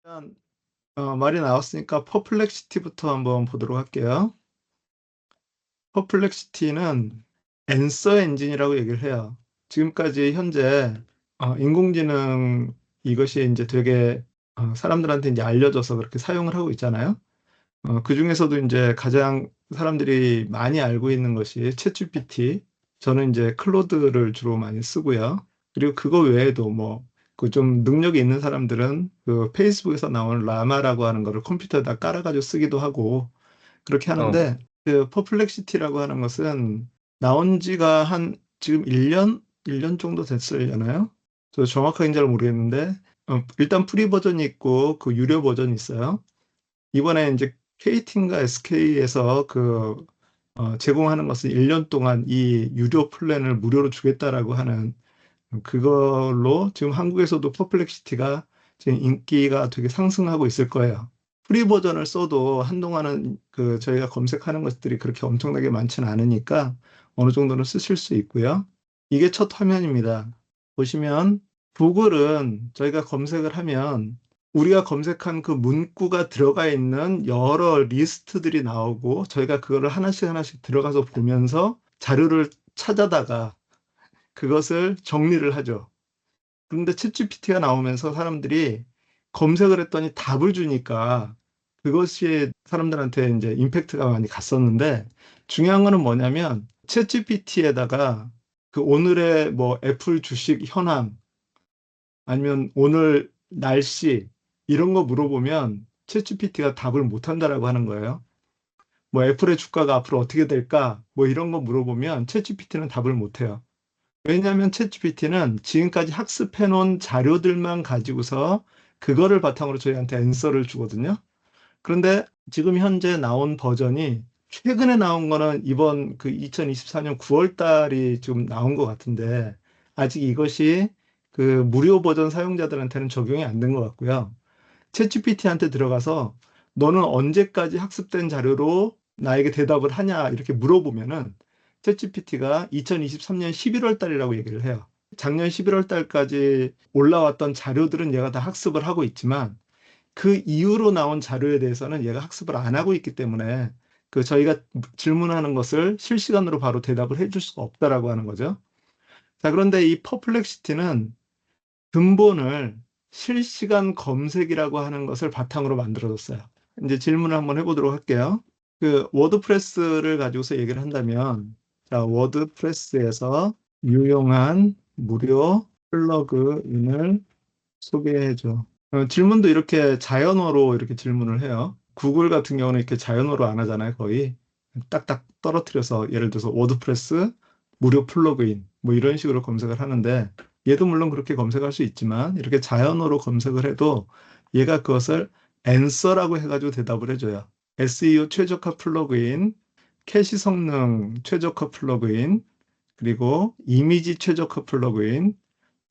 일단 말이 나왔으니까 퍼플렉시티부터 한번 보도록 할게요. 퍼플렉시티는 앤서 엔진이라고 얘기를 해요. 지금까지 현재 인공지능 이것이 인제 되게 사람들한테 인제 알려져서 그렇게 사용을 하고 있잖아요. 그중에서도 인제 가장 사람들이 많이 알고 있는 것이 챗GPT. 저는 인제 클로드를 주로 많이 쓰고요. 그리고 그거 외에도 뭐 그 좀 능력이 있는 사람들은 그 페이스북에서 나오는 라마라고 하는 거를 컴퓨터에다 깔아 가지고 쓰기도 하고 그렇게 어, 하는데, 그 퍼플렉시티라고 하는 것은 나온 지가 한 지금 1 년 정도 됐으려나요? 저 정확하게는 잘 모르겠는데 일단 프리 버전이 있고 그 유료 버전이 있어요. 이번에 인제 KT인가 SK에서 제공하는 것은 1년 동안 이 유료 플랜을 무료로 주겠다라고 하는 그걸로 지금 한국에서도 퍼플렉시티가 지금 인기가 되게 상승하고 있을 거예요. 프리 버전을 써도 한동안은 저희가 검색하는 것들이 그렇게 엄청나게 많지는 않으니까 어느 정도는 쓰실 수 있고요. 이게 첫 화면입니다. 보시면 구글은 저희가 검색을 하면 우리가 검색한 그 문구가 들어가 있는 여러 리스트들이 나오고 저희가 그거를 하나씩 하나씩 들어가서 보면서 자료를 찾아다가 그것을 정리를 하죠. 그런데 챗GPT가 나오면서 사람들이 검색을 했더니 답을 주니까 그것이 사람들한테 인제 임팩트가 많이 갔었는데, 중요한 거는 뭐냐면 챗GPT에다가 그 오늘의 뭐 애플 주식 현황 아니면 오늘 날씨 이런 거 물어보면 챗GPT가 답을 못 한다라고 하는 거예요. 뭐 "애플의 주가가 앞으로 어떻게 될까?" 뭐 이런 거 물어보면 챗GPT는 답을 못 해요. 왜냐하면 챗GPT는 지금까지 학습해 놓은 자료들만 가지고서 그거를 바탕으로 저희한테 앤서를 주거든요. 그런데 지금 현재 나온 버전이 최근에 나온 거는 이번 2024년 9월 달이 지금 나온 것 같은데, 아직 이것이 그 무료 버전 사용자들한테는 적용이 안 된 것 같고요. 챗GPT한테 들어가서 "너는 언제까지 학습된 자료로 나에게 대답을 하냐?" 이렇게 물어보면은 챗GPT가 2023년 11월 달이라고 얘기를 해요. 작년 11월 달까지 올라왔던 자료들은 얘가 다 학습을 하고 있지만 그 이후로 나온 자료에 대해서는 얘가 학습을 안 하고 있기 때문에 저희가 질문하는 것을 실시간으로 바로 대답을 해줄 수가 없다라고 하는 거죠. 자, 그런데 이 퍼플렉시티는 근본을 실시간 검색이라고 하는 것을 바탕으로 만들어졌어요. 인제 질문을 한번 해 보도록 할게요. 워드프레스를 가지고서 얘기를 한다면, 자, 워드프레스에서 유용한 무료 플러그인을 소개해 줘. 질문도 이렇게 자연어로 이렇게 질문을 해요. 구글 같은 경우는 이렇게 자연어로 안 하잖아요, 거의. 딱딱 떨어뜨려서 예를 들어서 워드프레스 무료 플러그인 뭐 이런 식으로 검색을 하는데, 얘도 물론 그렇게 검색할 수 있지만 이렇게 자연어로 검색을 해도 얘가 그것을 앤서라고 해 가지고 대답을 해 줘요. SEO 최적화 플러그인, 캐시 성능 최적화 플러그인, 그리고 이미지 최적화 플러그인,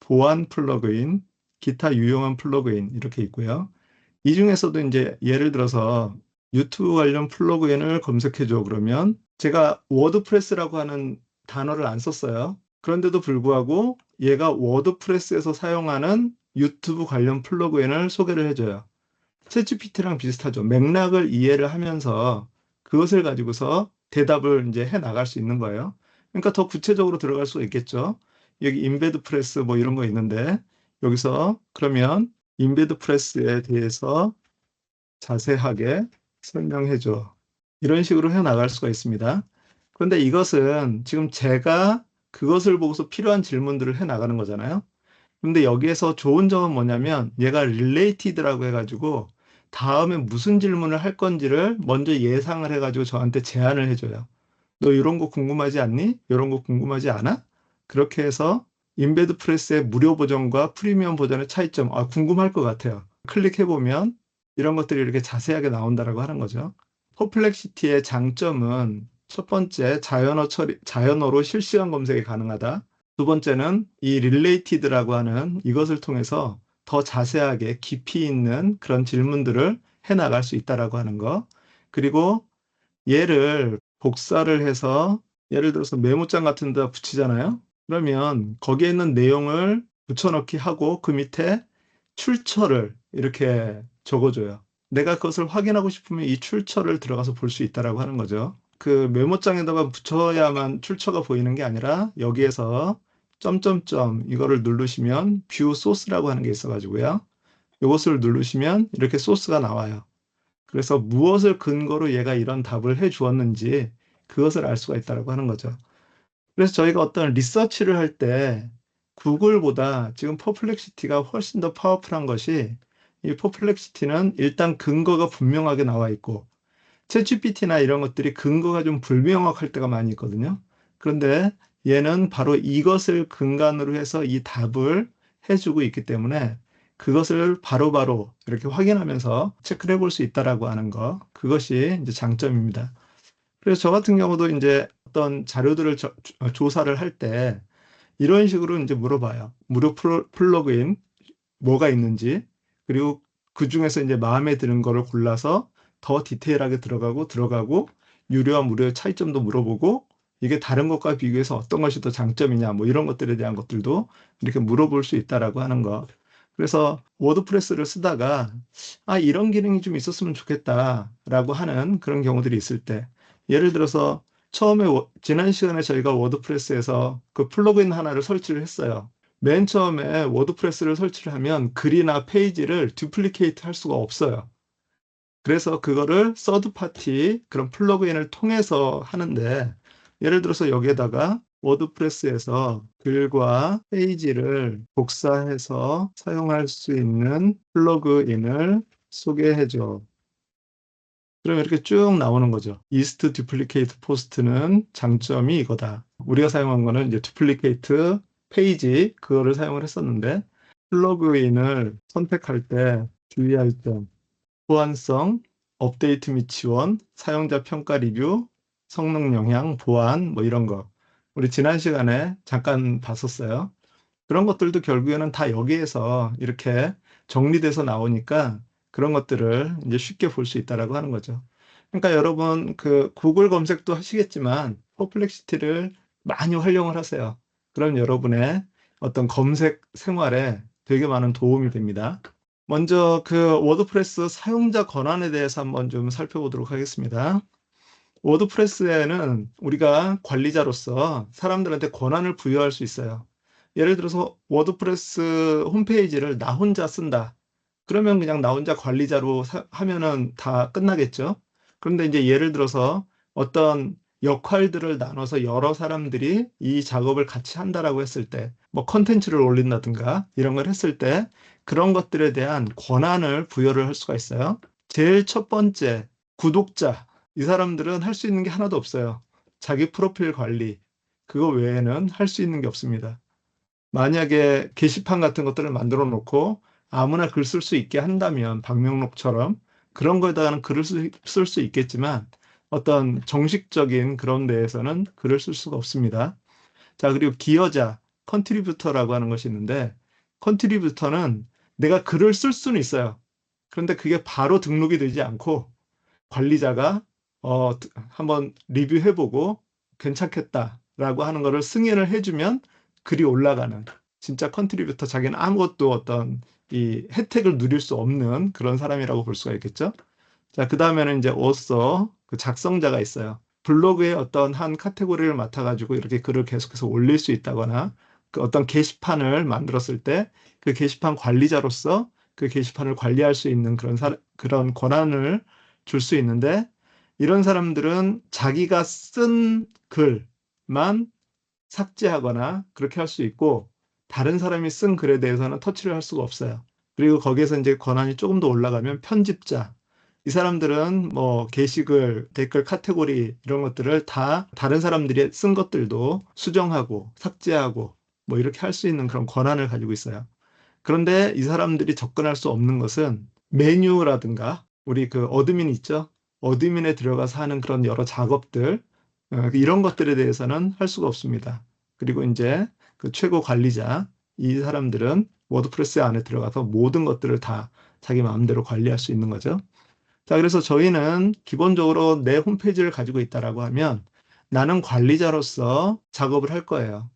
보안 플러그인, 기타 유용한 플러그인 이렇게 있고요. 이 중에서도 인제 예를 들어서 유튜브 관련 플러그인을 검색해 줘 그러면 제가 워드프레스라고 하는 단어를 안 썼어요. 그런데도 불구하고 얘가 워드프레스에서 사용하는 유튜브 관련 플러그인을 소개를 해 줘요. 챗GPT랑 비슷하죠. 맥락을 이해를 하면서 그것을 가지고서 대답을 인제 해 나갈 수 있는 거예요. 그러니까 더 구체적으로 들어갈 수가 있겠죠. 여기 임베드 프레스 뭐 이런 거 있는데, 여기서 그러면 임베드 프레스에 대해서 자세하게 설명해 줘. 이런 식으로 해 나갈 수가 있습니다. 그런데 이것은 지금 제가 그것을 보고서 필요한 질문들을 해 나가는 거잖아요. 근데 여기에서 좋은 점은 뭐냐면 얘가 릴레이티드라고 해 가지고 다음에 무슨 질문을 할 건지를 먼저 예상을 해 가지고 저한테 제안을 해 줘요. "너 요런 거 궁금하지 않니? 요런 거 궁금하지 않아?" 그렇게 해서 인베드 프레스의 무료 버전과 프리미엄 버전의 차이점, 궁금할 것 같아요. 클릭해 보면 이런 것들이 이렇게 자세하게 나온다라고 하는 거죠. 퍼플렉시티의 장점은 첫 번째, 자연어로 실시간 검색이 가능하다. 두 번째는 이 릴레이티드라고 하는 이것을 통해서 더 자세하게 깊이 있는 그런 질문들을 해 나갈 수 있다라고 하는 거. 그리고 얘를 복사를 해서 예를 들어서 메모장 같은 데다 붙이잖아요. 그러면 거기에 있는 내용을 붙여 넣기 하고 그 밑에 출처를 이렇게 적어줘요. 내가 그것을 확인하고 싶으면 이 출처를 들어가서 볼 수 있다라고 하는 거죠. 그 메모장에다가 붙여야만 출처가 보이는 게 아니라 여기에서 점점점 이거를 누르시면 뷰 소스라고 하는 게 있어가지고요. 이것을 누르시면 이렇게 소스가 나와요. 그래서 무엇을 근거로 얘가 이런 답을 해 주었는지 그것을 알 수가 있다라고 하는 거죠. 그래서 저희가 어떤 리서치를 할 때 구글보다 지금 퍼플렉시티가 훨씬 더 파워풀한 것이, 이 퍼플렉시티는 일단 근거가 분명하게 나와 있고 챗GPT나 이런 것들이 근거가 좀 불명확할 때가 많이 있거든요. 그런데 얘는 바로 이것을 근간으로 해서 이 답을 해주고 있기 때문에 그것을 바로바로 이렇게 확인하면서 체크를 해볼 수 있다라고 하는 거, 그것이 이제 장점입니다. 그래서 저 같은 경우도 이제 어떤 자료들을 조사를 할 때 이런 식으로 이제 물어봐요. 무료 플러그인 뭐가 있는지, 그리고 그 중에서 이제 마음에 드는 거를 골라서 더 디테일하게 들어가고 유료와 무료의 차이점도 물어보고 이게 다른 것과 비교해서 어떤 것이 더 장점이냐 뭐 이런 것들에 대한 것들도 이렇게 물어볼 수 있다라고 하는 거. 그래서 워드프레스를 쓰다가 이런 기능이 좀 있었으면 좋겠다라고 하는 그런 경우들이 있을 때, 예를 들어서 처음에 지난 시간에 저희가 워드프레스에서 그 플러그인 하나를 설치를 했어요. 맨 처음에 워드프레스를 설치를 하면 글이나 페이지를 듀플리케이트 할 수가 없어요. 그래서 그거를 서드 파티 그런 플러그인을 통해서 하는데, 예를 들어서 여기에다가 워드프레스에서 글과 페이지를 복사해서 사용할 수 있는 플러그인을 소개해줘. 그럼 이렇게 쭉 나오는 거죠. 이스트 듀플리케이트 포스트는 장점이 이거다. 우리가 사용한 거는 이제 듀플리케이트 페이지 그거를 사용을 했었는데, 플러그인을 선택할 때 주의할 점, 보안성, 업데이트 및 지원, 사용자 평가 리뷰, 성능 영향, 보안 뭐 이런 거 우리 지난 시간에 잠깐 봤었어요. 그런 것들도 결국에는 다 여기에서 이렇게 정리돼서 나오니까 그런 것들을 이제 쉽게 볼 수 있다라고 하는 거죠. 그러니까 여러분 그 구글 검색도 하시겠지만 퍼플렉시티를 많이 활용을 하세요. 그럼 여러분의 어떤 검색 생활에 되게 많은 도움이 됩니다. 먼저 그 워드프레스 사용자 권한에 대해서 한번 좀 살펴보도록 하겠습니다. 워드프레스에는 우리가 관리자로서 사람들한테 권한을 부여할 수 있어요. 예를 들어서 워드프레스 홈페이지를 나 혼자 쓴다. 그러면 그냥 나 혼자 관리자로 하면은 다 끝나겠죠. 그런데 이제 예를 들어서 어떤 역할들을 나눠서 여러 사람들이 이 작업을 같이 한다라고 했을 때, 뭐 컨텐츠를 올린다든가 이런 걸 했을 때 그런 것들에 대한 권한을 부여를 할 수가 있어요. 제일 첫 번째, 구독자. 이 사람들은 할 수 있는 게 하나도 없어요. 자기 프로필 관리. 그거 외에는 할 수 있는 게 없습니다. 만약에 게시판 같은 것들을 만들어 놓고 아무나 글 쓸 수 있게 한다면 방명록처럼 그런 거에다가는 글을 쓸 수 있겠지만 어떤 정식적인 그런 데에서는 글을 쓸 수가 없습니다. 자, 그리고 기여자, 컨트리뷰터라고 하는 것이 있는데, 컨트리뷰터는 내가 글을 쓸 수는 있어요. 그런데 그게 바로 등록이 되지 않고 관리자가 한번 리뷰해보고 괜찮겠다라고 하는 거를 승인을 해주면 글이 올라가는, 진짜 컨트리뷰터, 자기는 아무것도 어떤 이 혜택을 누릴 수 없는 그런 사람이라고 볼 수가 있겠죠. 자, 그 다음에는 이제 오서, 그 작성자가 있어요. 블로그의 어떤 한 카테고리를 맡아가지고 이렇게 글을 계속해서 올릴 수 있다거나 그 어떤 게시판을 만들었을 때 그 게시판 관리자로서 그 게시판을 관리할 수 있는 그런 권한을 줄 수 있는데, 이런 사람들은 자기가 쓴 글만 삭제하거나 그렇게 할 수 있고 다른 사람이 쓴 글에 대해서는 터치를 할 수가 없어요. 그리고 거기에서 이제 권한이 조금 더 올라가면 편집자. 이 사람들은 뭐 게시글, 댓글 카테고리 이런 것들을 다 다른 사람들이 쓴 것들도 수정하고 삭제하고 뭐 이렇게 할 수 있는 그런 권한을 가지고 있어요. 그런데 이 사람들이 접근할 수 없는 것은 메뉴라든가 우리 그 어드민 있죠? 어드민에 들어가서 하는 그런 여러 작업들, 이런 것들에 대해서는 할 수가 없습니다. 그리고 이제 그 최고 관리자, 이 사람들은 워드프레스 안에 들어가서 모든 것들을 다 자기 마음대로 관리할 수 있는 거죠. 자, 그래서 저희는 기본적으로 내 홈페이지를 가지고 있다라고 하면 나는 관리자로서 작업을 할 거예요.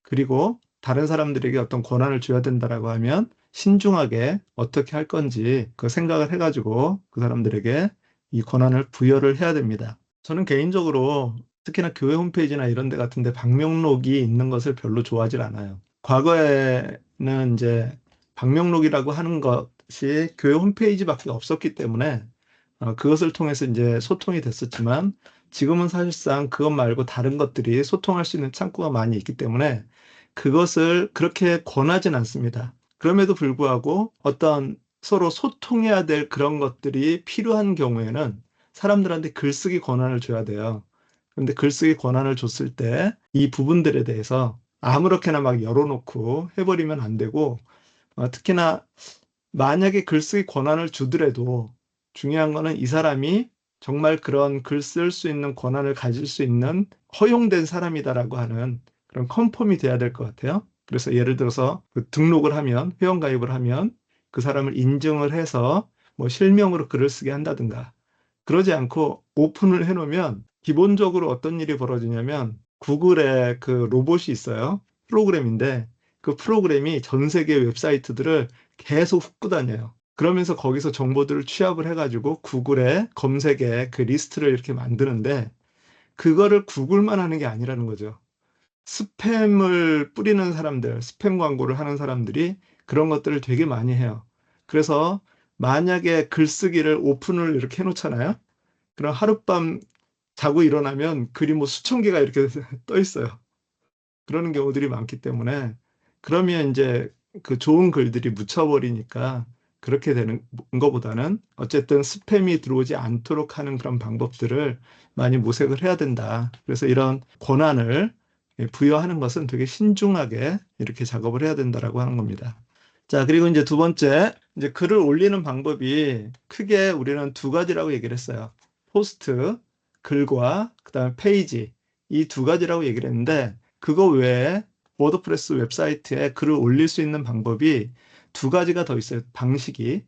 그리고 다른 사람들에게 어떤 권한을 줘야 된다라고 하면 신중하게 어떻게 할 건지 그 생각을 해가지고 그 사람들에게 이 권한을 부여를 해야 됩니다. 저는 개인적으로 특히나 교회 홈페이지나 이런 데 같은데 방명록이 있는 것을 별로 좋아하지 않아요. 과거에는 이제 방명록이라고 하는 것이 교회 홈페이지밖에 없었기 때문에 그것을 통해서 이제 소통이 됐었지만 지금은 사실상 그것 말고 다른 것들이 소통할 수 있는 창구가 많이 있기 때문에 그것을 그렇게 권하진 않습니다. 그럼에도 불구하고 어떤 서로 소통해야 될 그런 것들이 필요한 경우에는 사람들한테 글쓰기 권한을 줘야 돼요. 그런데 글쓰기 권한을 줬을 때 이 부분들에 대해서 아무렇게나 막 열어놓고 해버리면 안 되고 특히나 만약에 글쓰기 권한을 주더라도 중요한 거는 이 사람이 정말 그런 글 쓸 수 있는 권한을 가질 수 있는 허용된 사람이다라고 하는 그런 컨펌이 돼야 될 것 같아요. 그래서 예를 들어서 그 등록을 하면, 회원가입을 하면 그 사람을 인증을 해서 뭐 실명으로 글을 쓰게 한다든가 그러지 않고 오픈을 해놓으면 기본적으로 어떤 일이 벌어지냐면 구글에 그 로봇이 있어요. 프로그램인데 그 프로그램이 전 세계 웹사이트들을 계속 훑고 다녀요. 그러면서 거기서 정보들을 취합을 해가지고 구글에 검색에 그 리스트를 이렇게 만드는데 그거를 구글만 하는 게 아니라는 거죠. 스팸을 뿌리는 사람들, 스팸 광고를 하는 사람들이 그런 것들을 되게 많이 해요. 그래서 만약에 글쓰기를 오픈을 이렇게 해놓잖아요. 그럼 하룻밤 자고 일어나면 글이 뭐 수천 개가 이렇게 떠 있어요. 그러는 경우들이 많기 때문에 그러면 이제 그 좋은 글들이 묻혀버리니까 그렇게 되는 것보다는 어쨌든 스팸이 들어오지 않도록 하는 그런 방법들을 많이 모색을 해야 된다. 그래서 이런 권한을 부여하는 것은 되게 신중하게 이렇게 작업을 해야 된다라고 하는 겁니다. 자, 그리고 이제 두 번째, 이제 글을 올리는 방법이 크게 우리는 두 가지라고 얘기를 했어요. 포스트, 글과 그다음에 페이지, 이 두 가지라고 얘기를 했는데 그거 외에 워드프레스 웹사이트에 글을 올릴 수 있는 방법이 두 가지가 더 있어요. 방식이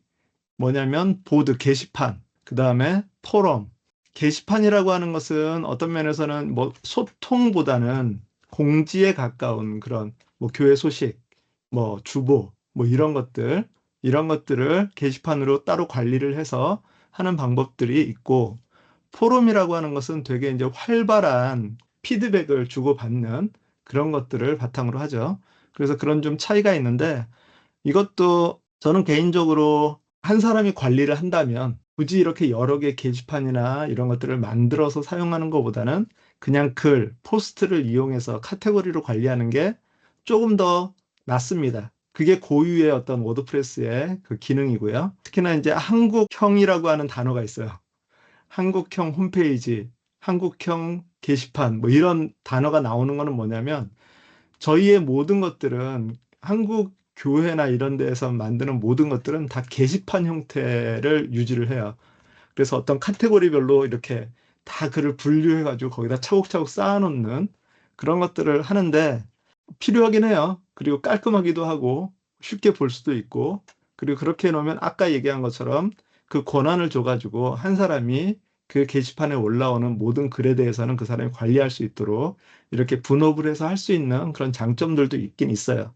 뭐냐면 보드, 게시판, 그다음에 포럼. 게시판이라고 하는 것은 어떤 면에서는 뭐 소통보다는 공지에 가까운 그런 뭐 교회 소식, 뭐 주보, 뭐 이런 것들을 게시판으로 따로 관리를 해서 하는 방법들이 있고 포럼이라고 하는 것은 되게 이제 활발한 피드백을 주고받는 그런 것들을 바탕으로 하죠. 그래서 그런 좀 차이가 있는데 이것도 저는 개인적으로 한 사람이 관리를 한다면 굳이 이렇게 여러 개 게시판이나 이런 것들을 만들어서 사용하는 것보다는 그냥 글, 포스트를 이용해서 카테고리로 관리하는 게 조금 더 낫습니다. 그게 고유의 어떤 워드프레스의 그 기능이고요. 특히나 이제 한국형이라고 하는 단어가 있어요. 한국형 홈페이지, 한국형 게시판, 뭐 이런 단어가 나오는 거는 뭐냐면 저희의 모든 것들은 한국 교회나 이런 데에서 만드는 모든 것들은 다 게시판 형태를 유지를 해요. 그래서 어떤 카테고리별로 이렇게 다 글을 분류해가지고 거기다 차곡차곡 쌓아놓는 그런 것들을 하는데 필요하긴 해요. 그리고 깔끔하기도 하고 쉽게 볼 수도 있고 그리고 그렇게 해놓으면 아까 얘기한 것처럼 그 권한을 줘가지고 한 사람이 그 게시판에 올라오는 모든 글에 대해서는 그 사람이 관리할 수 있도록 이렇게 분업을 해서 할 수 있는 그런 장점들도 있긴 있어요.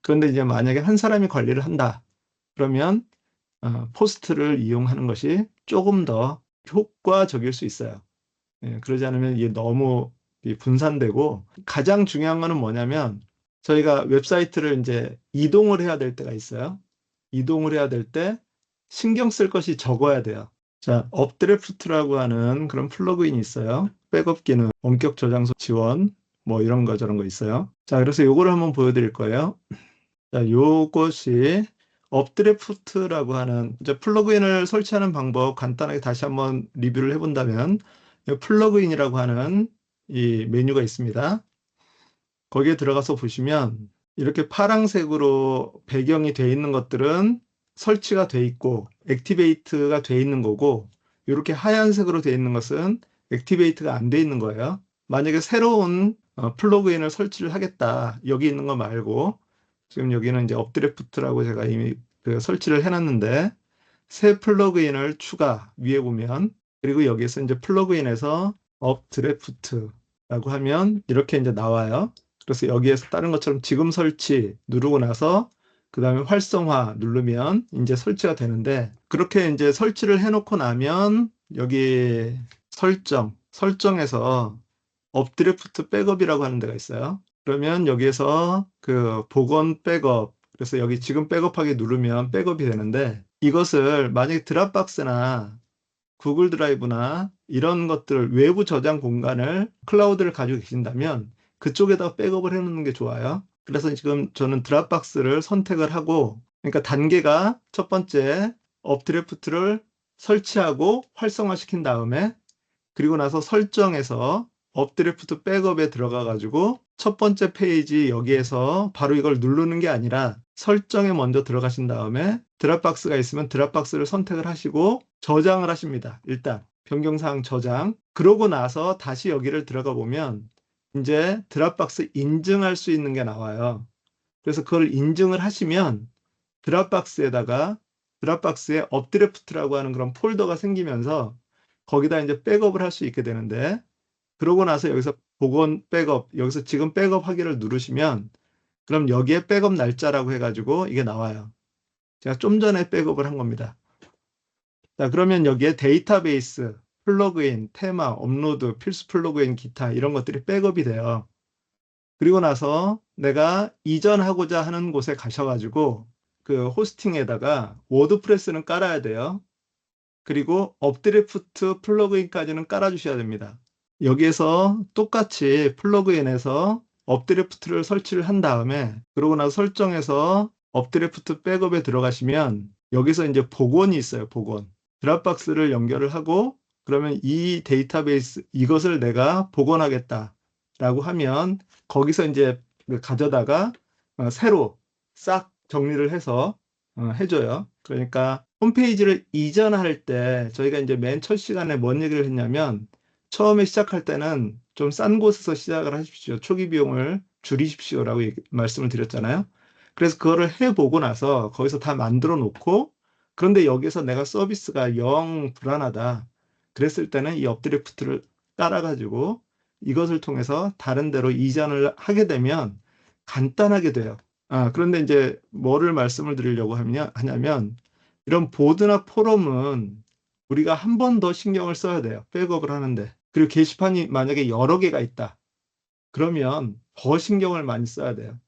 그런데 이제 만약에 한 사람이 관리를 한다. 그러면 포스트를 이용하는 것이 조금 더 효과적일 수 있어요. 예, 그러지 않으면 이게 너무 분산되고 가장 중요한 거는 뭐냐면 저희가 웹사이트를 이제 이동을 해야 될 때가 있어요. 이동을 해야 될 때 신경 쓸 것이 적어야 돼요. 자, 업드래프트라고 하는 그런 플러그인이 있어요. 백업 기능, 원격 저장소 지원, 뭐 이런 거 저런 거 있어요. 자, 그래서 요거를 한번 보여드릴 거예요. 자, 요것이 업드래프트라고 하는 이제 플러그인을 설치하는 방법 간단하게 다시 한번 리뷰를 해본다면 이 플러그인이라고 하는 이 메뉴가 있습니다. 거기에 들어가서 보시면 이렇게 파란색으로 배경이 되어 있는 것들은 설치가 돼 있고 액티베이트가 돼 있는 거고 이렇게 하얀색으로 되어 있는 것은 액티베이트가 안 돼 있는 거예요. 만약에 새로운 플러그인을 설치를 하겠다. 여기 있는 거 말고 지금 여기는 이제 업드래프트라고 제가 이미 그 설치를 해놨는데 새 플러그인을 추가 위에 보면 그리고 여기서 이제 플러그인에서 업드래프트라고 하면 이렇게 이제 나와요. 그래서 여기에서 다른 것처럼 지금 설치 누르고 나서 그다음에 활성화 누르면 이제 설치가 되는데 그렇게 이제 설치를 해놓고 나면 여기 설정에서 업드래프트 백업이라고 하는 데가 있어요. 그러면 여기에서 그 복원 백업 그래서 여기 지금 백업하기 누르면 백업이 되는데 이것을 만약에 드랍박스나 구글 드라이브나 이런 것들 외부 저장 공간을 클라우드를 가지고 계신다면 그쪽에다 백업을 해놓는 게 좋아요. 그래서 지금 저는 드랍박스를 선택을 하고 그러니까 단계가 첫 번째 업드래프트를 설치하고 활성화시킨 다음에 그리고 나서 설정에서 업드래프트 백업에 들어가 가지고 첫 번째 페이지 여기에서 바로 이걸 누르는 게 아니라 설정에 먼저 들어가신 다음에 드랍박스가 있으면 드랍박스를 선택을 하시고 저장을 하십니다. 일단 변경사항 저장. 그러고 나서 다시 여기를 들어가 보면 이제 드랍박스 인증할 수 있는 게 나와요. 그래서 그걸 인증을 하시면 드랍박스에다가 드랍박스에 업드래프트라고 하는 그런 폴더가 생기면서 거기다 이제 백업을 할 수 있게 되는데 그러고 나서 여기서 복원 백업 여기서 지금 백업하기를 누르시면 그럼 여기에 백업 날짜라고 해가지고 이게 나와요. 제가 좀 전에 백업을 한 겁니다. 자, 그러면 여기에 데이터베이스, 플러그인, 테마, 업로드, 필수 플러그인, 기타 이런 것들이 백업이 돼요. 그리고 나서 내가 이전하고자 하는 곳에 가셔가지고 그 호스팅에다가 워드프레스는 깔아야 돼요. 그리고 업드래프트 플러그인까지는 깔아주셔야 됩니다. 여기에서 똑같이 플러그인에서 업드래프트를 설치를 한 다음에 그러고 나서 설정해서 업드래프트 백업에 들어가시면 여기서 이제 복원이 있어요. 복원. 드랍박스를 연결을 하고 그러면 이 데이터베이스 이것을 내가 복원하겠다라고 하면 거기서 이제 가져다가 새로 싹 정리를 해서 해줘요. 그러니까 홈페이지를 이전할 때 저희가 이제 맨 첫 시간에 뭔 얘기를 했냐면 처음에 시작할 때는 좀 싼 곳에서 시작을 하십시오. 초기 비용을 줄이십시오라고 말씀을 드렸잖아요. 그래서 그거를 해보고 나서 거기서 다 만들어 놓고 그런데 여기서 내가 서비스가 영 불안하다. 그랬을 때는 이 업드래프트를 깔아가지고 이것을 통해서 다른 데로 이전을 하게 되면 간단하게 돼요. 그런데 이제 뭐를 말씀을 드리려고 하냐면 이런 보드나 포럼은 우리가 한 번 더 신경을 써야 돼요. 백업을 하는데. 그리고 게시판이 만약에 여러 개가 있다. 그러면 더 신경을 많이 써야 돼요.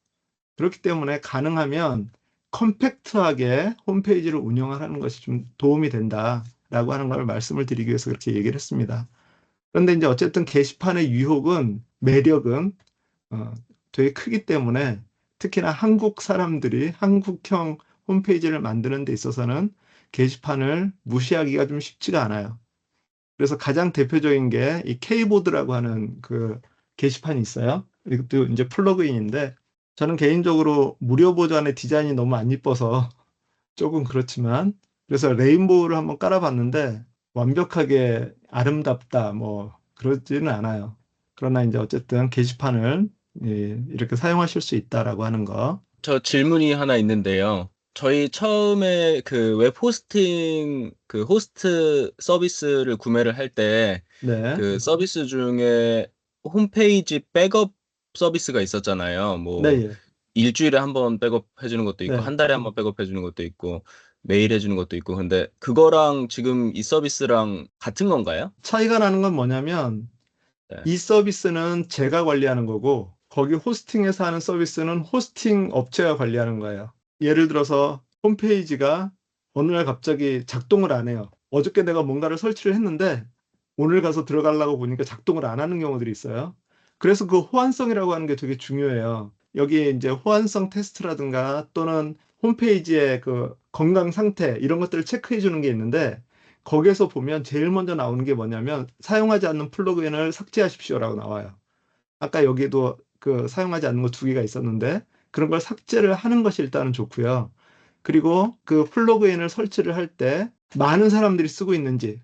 그렇기 때문에 가능하면 컴팩트하게 홈페이지를 운영하는 것이 좀 도움이 된다라고 하는 걸 말씀을 드리기 위해서 그렇게 얘기를 했습니다. 그런데 이제 어쨌든 게시판의 유혹은 매력은 되게 크기 때문에 특히나 한국 사람들이 한국형 홈페이지를 만드는 데 있어서는 게시판을 무시하기가 좀 쉽지가 않아요. 그래서 가장 대표적인 게 이 K보드라고 하는 그 게시판이 있어요. 이것도 이제 플러그인인데 저는 개인적으로 무료 버전의 디자인이 너무 안 이뻐서 조금 그렇지만 그래서 레인보우를 한번 깔아봤는데 완벽하게 아름답다 뭐 그러지는 않아요. 그러나 이제 어쨌든 게시판을 이렇게 사용하실 수 있다라고 하는 거. 저 질문이 하나 있는데요. 저희 처음에 그 웹 호스팅 그 호스트 서비스를 구매를 할 때 네, 그 서비스 중에 홈페이지 백업 서비스가 있었잖아요. 네, 뭐 예. 일주일에 한 번 백업해 주는 것도 있고 네. 한 달에 한 번 백업해 주는 것도 있고 매일 해 주는 것도 있고 근데 그거랑 지금 이 서비스랑 같은 건가요? 차이가 나는 건 뭐냐면 네. 이 서비스는 제가 관리하는 거고 거기 호스팅에서 하는 서비스는 호스팅 업체가 관리하는 거예요. 예를 들어서 홈페이지가 어느 날 갑자기 작동을 안 해요. 어저께 내가 뭔가를 설치를 했는데 오늘 가서 들어가려고 보니까 작동을 안 하는 경우들이 있어요. 그래서 그 호환성이라고 하는 게 되게 중요해요. 여기 이제 호환성 테스트라든가 또는 홈페이지의 그 건강 상태 이런 것들을 체크해 주는 게 있는데 거기에서 보면 제일 먼저 나오는 게 뭐냐면 사용하지 않는 플러그인을 삭제하십시오라고 나와요. 아까 여기도 그 사용하지 않는 거 두 개가 있었는데 그런 걸 삭제를 하는 것이 일단은 좋고요. 그리고 그 플러그인을 설치를 할 때 많은 사람들이 쓰고 있는지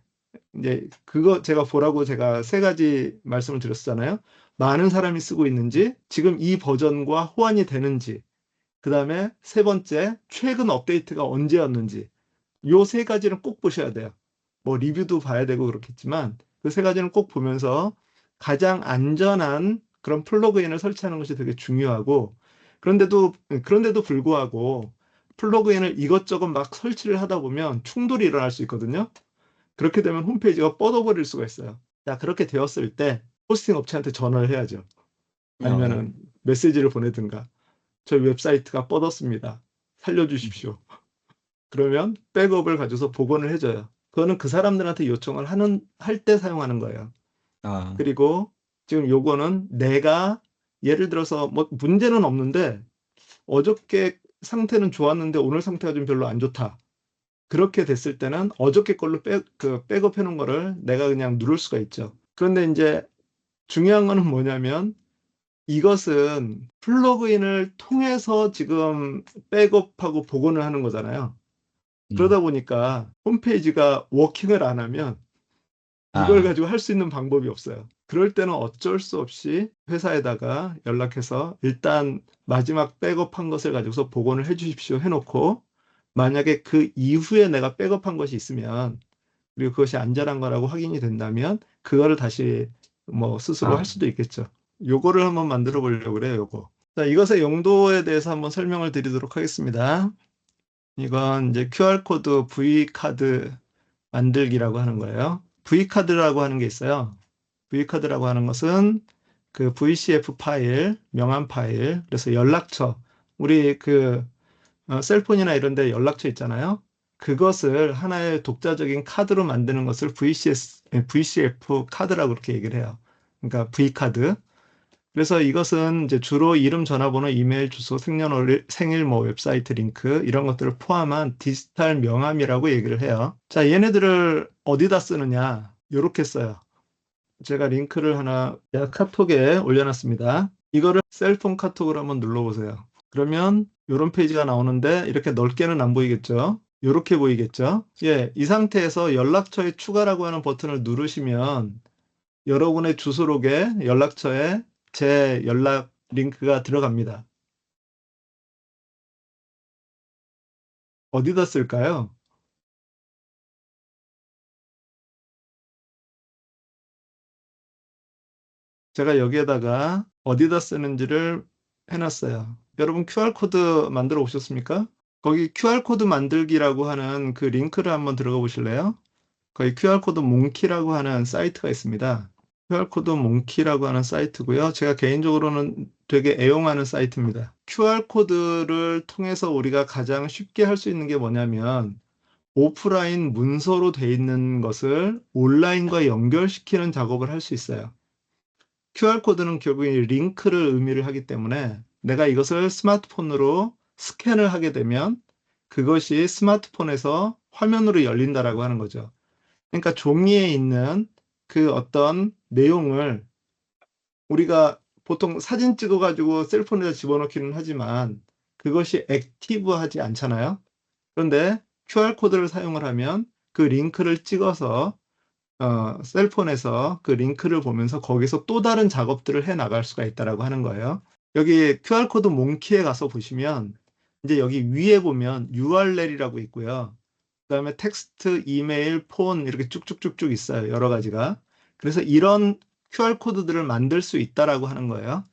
이제 그거 제가 보라고 제가 세 가지 말씀을 드렸잖아요. 많은 사람이 쓰고 있는지, 지금 이 버전과 호환이 되는지, 그 다음에 세 번째, 최근 업데이트가 언제였는지, 요 세 가지는 꼭 보셔야 돼요. 뭐 리뷰도 봐야 되고 그렇겠지만 그 세 가지는 꼭 보면서 가장 안전한 그런 플러그인을 설치하는 것이 되게 중요하고 그런데도 불구하고 플러그인을 이것저것 막 설치를 하다 보면 충돌이 일어날 수 있거든요. 그렇게 되면 홈페이지가 뻗어버릴 수가 있어요. 자, 그렇게 되었을 때 호스팅 업체한테 전화를 해야죠. 아니면은 메시지를 보내든가. 저희 웹사이트가 뻗었습니다. 살려주십시오. 그러면 백업을 가져서 복원을 해줘요. 그거는 그 사람들한테 요청을 할 때 사용하는 거예요. 아, 그리고 지금 요거는 내가 예를 들어서 뭐 문제는 없는데 어저께 상태는 좋았는데 오늘 상태가 좀 별로 안 좋다. 그렇게 됐을 때는 어저께 걸로 백업 해놓은 거를 내가 그냥 누를 수가 있죠. 그런데 이제 중요한 거는 뭐냐면 이것은 플러그인을 통해서 지금 백업하고 복원을 하는 거잖아요. 그러다 보니까 홈페이지가 워킹을 안 하면 이걸 아, 가지고 할 수 있는 방법이 없어요. 그럴 때는 어쩔 수 없이 회사에다가 연락해서 일단 마지막 백업한 것을 가지고서 복원을 해 주십시오 해놓고 만약에 그 이후에 내가 백업한 것이 있으면 그리고 그것이 안전한 거라고 확인이 된다면 그거를 다시 뭐 스스로 할 수도 있겠죠. 요거를 한번 만들어 보려고 그래요, 요거. 자, 이것의 용도에 대해서 한번 설명을 드리도록 하겠습니다. 이건 이제 QR코드 V카드 만들기라고 하는 거예요. V카드라고 하는 게 있어요. V카드라고 하는 것은 그 VCF 파일, 명함 파일, 그래서 연락처, 우리 셀폰이나 이런 데 연락처 있잖아요. 그것을 하나의 독자적인 카드로 만드는 것을 VCF 카드라고 그렇게 얘기를 해요. 그러니까 V카드. 그래서 이것은 이제 주로 이름, 전화번호, 이메일 주소, 생년월일, 생일, 뭐 웹사이트 링크 이런 것들을 포함한 디지털 명함이라고 얘기를 해요. 자, 얘네들을 어디다 쓰느냐? 요렇게 써요. 제가 링크를 하나 카톡에 올려놨습니다. 이거를 셀폰 카톡으로 한번 눌러보세요. 그러면 이런 페이지가 나오는데 이렇게 넓게는 안 보이겠죠? 이렇게 보이겠죠? 예, 이 상태에서 연락처에 추가라고 하는 버튼을 누르시면 여러분의 주소록에 연락처에 제 연락 링크가 들어갑니다. 어디다 쓸까요? 제가 여기에다가 어디다 쓰는지를 해놨어요. 여러분 QR코드 만들어 오셨습니까? 거기 QR코드 만들기라고 하는 그 링크를 한번 들어가 보실래요? 거기 QR코드 몽키라고 하는 사이트가 있습니다. QR코드 몽키라고 하는 사이트고요. 제가 개인적으로는 되게 애용하는 사이트입니다. QR코드를 통해서 우리가 가장 쉽게 할 수 있는 게 뭐냐면 오프라인 문서로 돼 있는 것을 온라인과 연결시키는 작업을 할 수 있어요. QR코드는 결국 이 링크를 의미를 하기 때문에 내가 이것을 스마트폰으로 스캔을 하게 되면 그것이 스마트폰에서 화면으로 열린다라고 하는 거죠. 그러니까 종이에 있는 그 어떤 내용을 우리가 보통 사진 찍어가지고 셀폰에다 집어넣기는 하지만 그것이 액티브하지 않잖아요. 그런데 QR코드를 사용을 하면 그 링크를 찍어서 셀폰에서 그 링크를 보면서 거기서 또 다른 작업들을 해 나갈 수가 있다라고 하는 거예요. 여기 QR코드 몽키에 가서 보시면 이제 여기 위에 보면 URL이라고 있고요. 그다음에 텍스트, 이메일, 폰 이렇게 쭉쭉쭉쭉 있어요. 여러 가지가. 그래서 이런 QR코드들을 만들 수 있다라고 하는 거예요.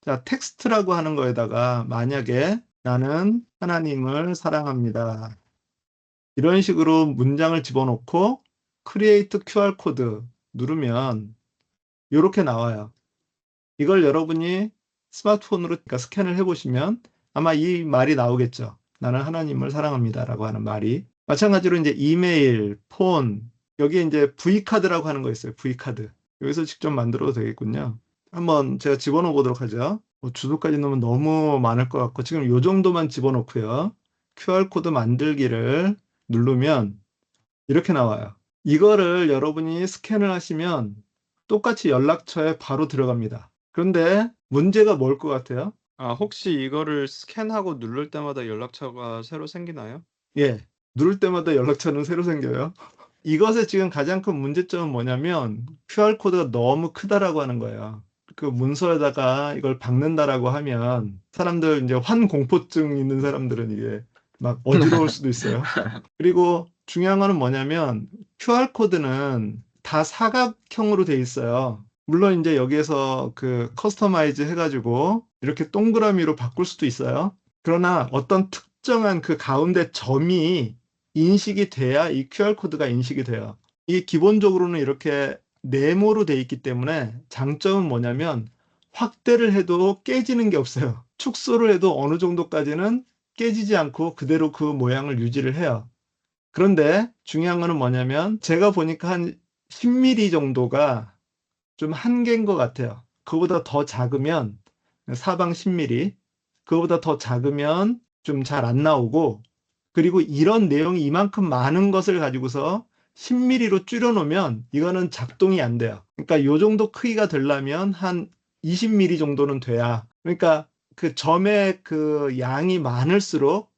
자, 텍스트라고 하는 거에다가 만약에 나는 하나님을 사랑합니다. 이런 식으로 문장을 집어넣고 크리에이트 QR코드 누르면 이렇게 나와요. 이걸 여러분이 스마트폰으로 그러니까 스캔을 해보시면 아마 이 말이 나오겠죠. 나는 하나님을 사랑합니다라고 하는 말이. 마찬가지로 이제 이메일, 폰, 여기에 이제 V카드라고 하는 거 있어요. V카드. 여기서 직접 만들어도 되겠군요. 한번 제가 집어넣어 보도록 하죠. 주소까지 넣으면 너무 많을 것 같고 지금 이 정도만 집어넣고요. QR코드 만들기를 누르면 이렇게 나와요. 이거를 여러분이 스캔을 하시면 똑같이 연락처에 바로 들어갑니다. 그런데 문제가 뭘 것 같아요? 아, 혹시 이거를 스캔하고 누를 때마다 연락처가 새로 생기나요? 예, 누를 때마다 연락처는 새로 생겨요. 이것의 지금 가장 큰 문제점은 뭐냐면 QR코드가 너무 크다라고 하는 거예요. 그 문서에다가 이걸 박는다라고 하면 사람들 이제 환공포증 있는 사람들은 이게 막 어지러울 수도 있어요. 그리고 중요한 거는 뭐냐면 QR코드는 다 사각형으로 돼 있어요. 물론 이제 여기에서 그 커스터마이즈 해가지고 이렇게 동그라미로 바꿀 수도 있어요. 그러나 어떤 특정한 그 가운데 점이 인식이 돼야 이 QR코드가 인식이 돼요. 이게 기본적으로는 이렇게 네모로 돼 있기 때문에 장점은 뭐냐면 확대를 해도 깨지는 게 없어요. 축소를 해도 어느 정도까지는 깨지지 않고 그대로 그 모양을 유지를 해요. 그런데 중요한 거는 뭐냐면 제가 보니까 한 10mm 정도가 좀 한계인 것 같아요. 그거보다 더 작으면 사방 10mm, 그거보다 더 작으면 좀 잘 안 나오고, 그리고 이런 내용이 이만큼 많은 것을 가지고서 10mm로 줄여놓으면 이거는 작동이 안 돼요. 그러니까 이 정도 크기가 되려면 한 20mm 정도는 돼야. 그러니까 그 점의 그 양이 많을수록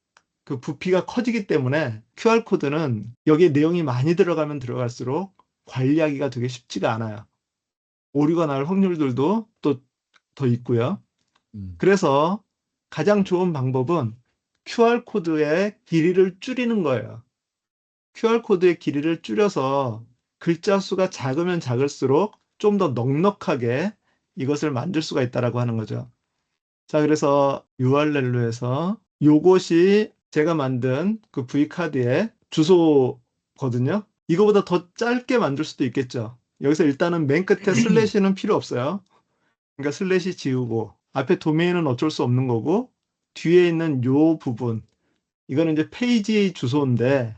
그 부피가 커지기 때문에 QR코드는 여기에 내용이 많이 들어가면 들어갈수록 관리하기가 되게 쉽지가 않아요. 오류가 날 확률들도 또 더 있고요. 음. 그래서 가장 좋은 방법은 QR코드의 길이를 줄이는 거예요. QR코드의 길이를 줄여서 글자 수가 작으면 작을수록 좀 더 넉넉하게 이것을 만들 수가 있다라고 하는 거죠. 자, 그래서 URL로 요것이 제가 만든 그 V카드의 주소거든요. 이거보다 더 짧게 만들 수도 있겠죠. 여기서 일단은 맨 끝에 슬래시는 필요 없어요. 그러니까 슬래시 지우고 앞에 도메인은 어쩔 수 없는 거고 뒤에 있는 요 부분 이거는 이제 페이지 주소인데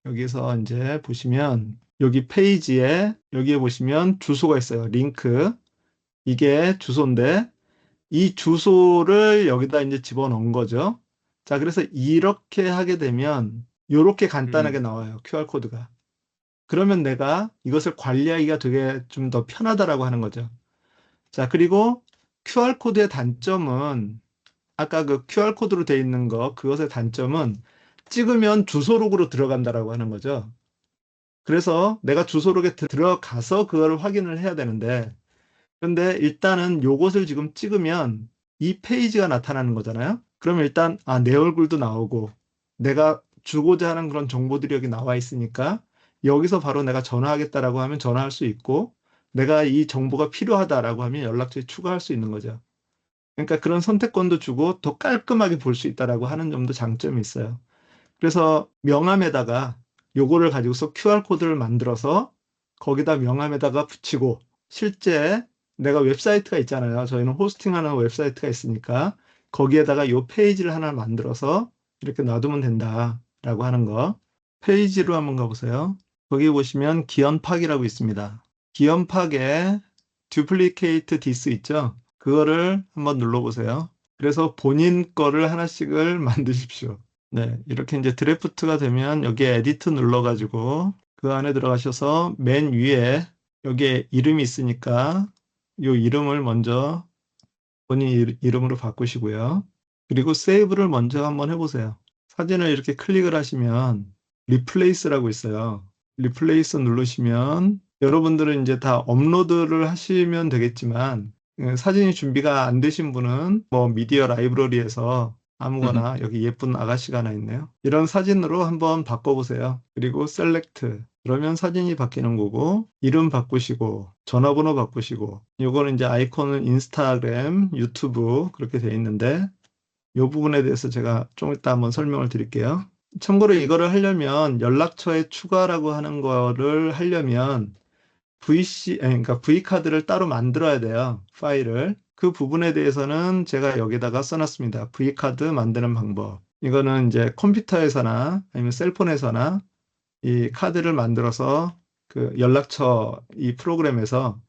여기서 이제 보시면 여기 페이지에 여기에 보시면 주소가 있어요. 링크. 이게 주소인데 이 주소를 여기다 이제 집어넣은 거죠. 자, 그래서 이렇게 하게 되면 이렇게 간단하게 나와요. QR코드가. 그러면 내가 이것을 관리하기가 되게 좀 더 편하다라고 하는 거죠. 자, 그리고 QR코드의 단점은 아까 그 QR코드로 되어 있는 그것의 단점은 찍으면 주소록으로 들어간다라고 하는 거죠. 그래서 내가 주소록에 들어가서 그걸 확인을 해야 되는데 근데 일단은 요것을 지금 찍으면 이 페이지가 나타나는 거잖아요. 그러면 일단 내 얼굴도 나오고 내가 주고자 하는 그런 정보들이 여기 나와 있으니까 여기서 바로 내가 전화하겠다라고 하면 전화할 수 있고 내가 이 정보가 필요하다라고 하면 연락처에 추가할 수 있는 거죠. 그러니까 그런 선택권도 주고 더 깔끔하게 볼 수 있다라고 하는 점도 장점이 있어요. 그래서 명함에다가 요거를 가지고서 QR코드를 만들어서 거기다 명함에다가 붙이고 실제 내가 웹사이트가 있잖아요. 저희는 호스팅하는 웹사이트가 있으니까 거기에다가 요 페이지를 하나 만들어서 이렇게 놔두면 된다라고 하는 거. 페이지로 한번 가보세요. 거기 보시면 기언팍이라고 있습니다. 기언팍에 duplicate this 있죠? 그거를 한번 눌러보세요. 그래서 본인 거를 하나씩을 만드십시오. 네, 이렇게 이제 드래프트가 되면 여기에 에디트 눌러가지고 그 안에 들어가셔서 맨 위에 여기에 이름이 있으니까 이 이름을 먼저 본인 이름으로 바꾸시고요. 그리고 세이브를 먼저 한번 해보세요. 사진을 이렇게 클릭을 하시면 리플레이스라고 있어요. 리플레이스 누르시면 여러분들은 이제 다 업로드를 하시면 되겠지만 사진이 준비가 안 되신 분은 뭐 미디어 라이브러리에서 아무거나 여기 예쁜 아가씨가 하나 있네요. 이런 사진으로 한번 바꿔보세요. 그리고 셀렉트. 그러면 사진이 바뀌는 거고 이름 바꾸시고 전화번호 바꾸시고 요거는 이제 아이콘은 인스타그램, 유튜브 그렇게 돼 있는데 이 부분에 대해서 제가 좀 이따 한번 설명을 드릴게요. 참고로 이거를 하려면 연락처에 추가라고 하는 거를 하려면 그러니까 V카드를 따로 만들어야 돼요. 파일을. 그 부분에 대해서는 제가 여기다가 써놨습니다. V카드 만드는 방법. 이거는 이제 컴퓨터에서나 아니면 셀폰에서나 이 카드를 만들어서 그 연락처 이 프로그램에서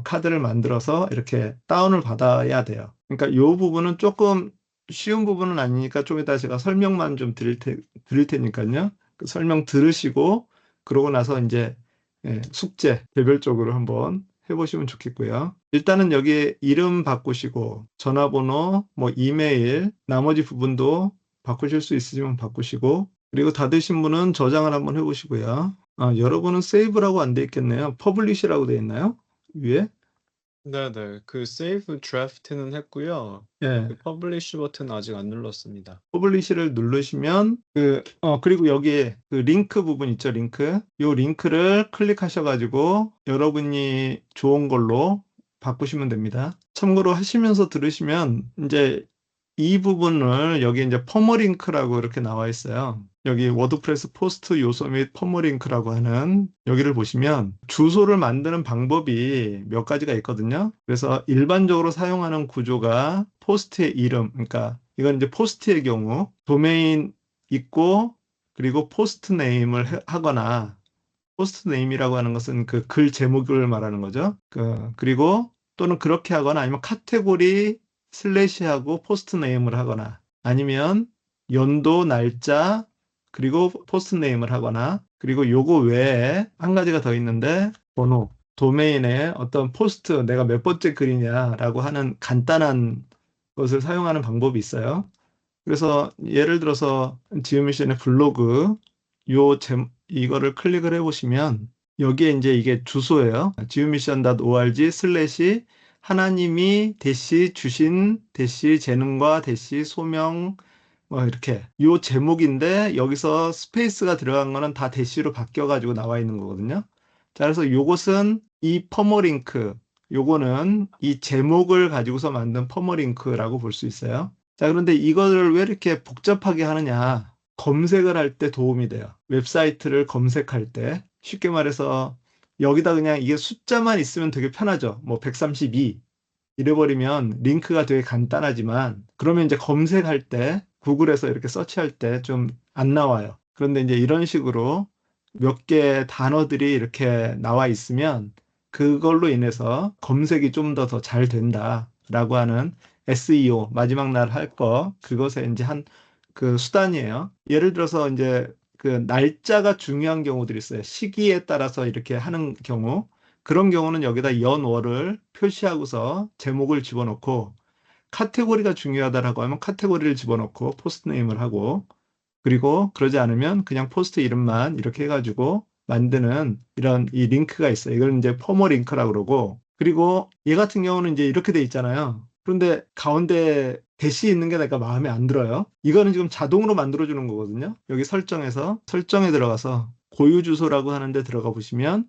카드를 만들어서 이렇게 다운을 받아야 돼요. 그러니까 이 부분은 조금 쉬운 부분은 아니니까 좀 이따 제가 설명만 좀 드릴 테니까요. 그 설명 들으시고 그러고 나서 이제 숙제 개별적으로 한번 해보시면 좋겠고요. 일단은 여기에 이름 바꾸시고 전화번호, 뭐 이메일, 나머지 부분도 바꾸실 수 있으시면 바꾸시고 그리고 다 되신 분은 저장을 한번 해보시고요. 여러분은 세이브라고 안 돼 있겠네요. 퍼블리시라고 돼 있나요? 위에? 네네. 그 save draft는 했고요. 예. 그 publish 버튼 아직 안 눌렀습니다. 퍼블리시를 누르시면 그리고 여기에 그 링크 부분 있죠, 링크. 요 링크를 클릭하셔가지고 여러분이 좋은 걸로 바꾸시면 됩니다. 참고로 하시면서 들으시면 이제 이 부분을 여기 이제 퍼머링크라고 이렇게 나와 있어요. 여기 워드프레스 포스트 요소 및 퍼머링크라고 하는 여기를 보시면 주소를 만드는 방법이 몇 가지가 있거든요. 그래서 일반적으로 사용하는 구조가 포스트의 이름, 그러니까 이건 이제 포스트의 경우 도메인 있고 그리고 포스트 네임을 하거나 포스트 네임이라고 하는 것은 그 글 제목을 말하는 거죠. 그리고 또는 그렇게 하거나 아니면 카테고리 슬래시하고 포스트 네임을 하거나 아니면 연도, 날짜, 그리고 포스트 네임을 하거나 그리고 요거 외에 한 가지가 더 있는데 번호, 도메인에 어떤 포스트 내가 몇 번째 글이냐라고 하는 간단한 것을 사용하는 방법이 있어요. 그래서 예를 들어서 지오미션의 블로그 이거를 클릭을 해보시면 여기에 이제 이게 주소예요. geomission.org 슬래시 하나님이 대시 주신 대시 재능과 대시 소명 뭐 이렇게 요 제목인데 여기서 스페이스가 들어간 거는 다 대시로 바뀌어가지고 나와 있는 거거든요. 자, 그래서 요것은 이 퍼머링크 요거는 이 제목을 가지고서 만든 퍼머링크라고 볼 수 있어요. 자, 그런데 이거를 왜 이렇게 복잡하게 하느냐? 검색을 할 때 도움이 돼요. 웹사이트를 검색할 때. 쉽게 말해서 여기다 그냥 이게 숫자만 있으면 되게 편하죠. 뭐 132 이래버리면 링크가 되게 간단하지만 그러면 이제 검색할 때 구글에서 이렇게 서치할 때 좀 안 나와요. 그런데 이제 이런 식으로 몇 개 단어들이 이렇게 나와 있으면 그걸로 인해서 검색이 좀 더 잘 된다라고 하는 SEO 마지막 날 할 거 그것에 이제 한 그 수단이에요. 예를 들어서 이제 그 날짜가 중요한 경우들이 있어요. 시기에 따라서 이렇게 하는 경우 그런 경우는 여기다 연월을 표시하고서 제목을 집어넣고 카테고리가 중요하다라고 하면 카테고리를 집어넣고 포스트 네임을 하고 그리고 그러지 않으면 그냥 포스트 이름만 이렇게 해가지고 만드는 이런 이 링크가 있어요. 이걸 이제 퍼머 링크라고 그러고 그리고 얘 같은 경우는 이제 이렇게 돼 있잖아요. 그런데 가운데 대시 있는 게 내가 마음에 안 들어요. 이거는 지금 자동으로 만들어주는 거거든요. 여기 설정에서 설정에 들어가서 고유 주소라고 하는데 들어가 보시면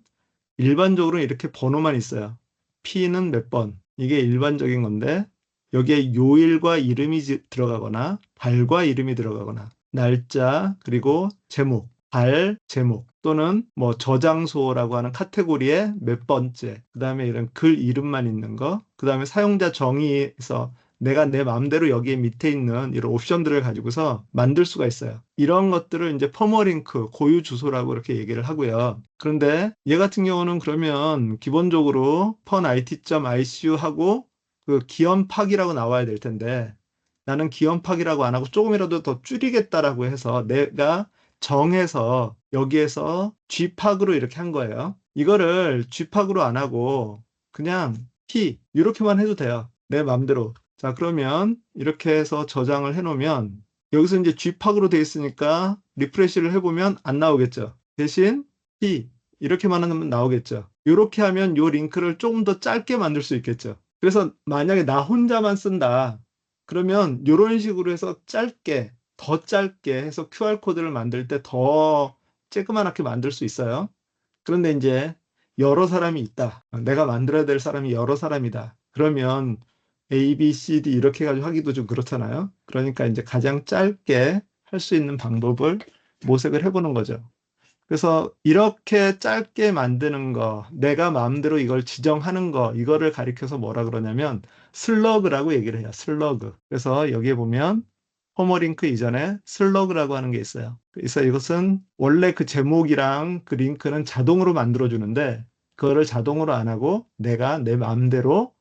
일반적으로 이렇게 번호만 있어요. P는 몇 번. 이게 일반적인 건데 여기에 요일과 이름이 들어가거나 달과 이름이 들어가거나 날짜 그리고 제목, 달, 제목 또는 뭐 저장소라고 하는 카테고리에 몇 번째 그 다음에 이런 글 이름만 있는 거 그 다음에 사용자 정의에서 내가 내 마음대로 여기에 밑에 있는 이런 옵션들을 가지고서 만들 수가 있어요. 이런 것들을 이제 퍼머링크, 고유 주소라고 이렇게 얘기를 하고요. 그런데 얘 같은 경우는 그러면 기본적으로 펀it.icu 하고 그 기원팍이라고 나와야 될 텐데 나는 기원팍이라고 안 하고 조금이라도 더 줄이겠다라고 해서 내가 정해서 여기에서 G팍으로 이렇게 한 거예요. 이거를 G팍으로 안 하고 그냥 P 이렇게만 해도 돼요. 내 맘대로. 자, 그러면 이렇게 해서 저장을 해놓으면 여기서 이제 G팍으로 돼 있으니까 리프레시를 해보면 안 나오겠죠. 대신 P 이렇게만 하면 나오겠죠. 이렇게 하면 이 링크를 조금 더 짧게 만들 수 있겠죠. 그래서 만약에 나 혼자만 쓴다. 그러면 이런 식으로 해서 짧게, 더 짧게 해서 QR코드를 만들 때 더 쬐끄만하게 만들 수 있어요. 그런데 이제 여러 사람이 있다. 내가 만들어야 될 사람이 여러 사람이다. 그러면 A, B, C, D 이렇게 해가지고 하기도 좀 그렇잖아요. 그러니까 이제 가장 짧게 할 수 있는 방법을 모색을 해보는 거죠. 그래서 이렇게 짧게 만드는 거, 내가 마음대로 이걸 지정하는 거, 이거를 가리켜서 뭐라 그러냐면 슬러그라고 얘기를 해요. 슬러그. 그래서 여기에 보면 퍼머링크 이전에 슬러그라고 하는 게 있어요. 그래서 이것은 원래 그 제목이랑 그 링크는 자동으로 만들어주는데 그거를 자동으로 안 하고 내가 내 마음대로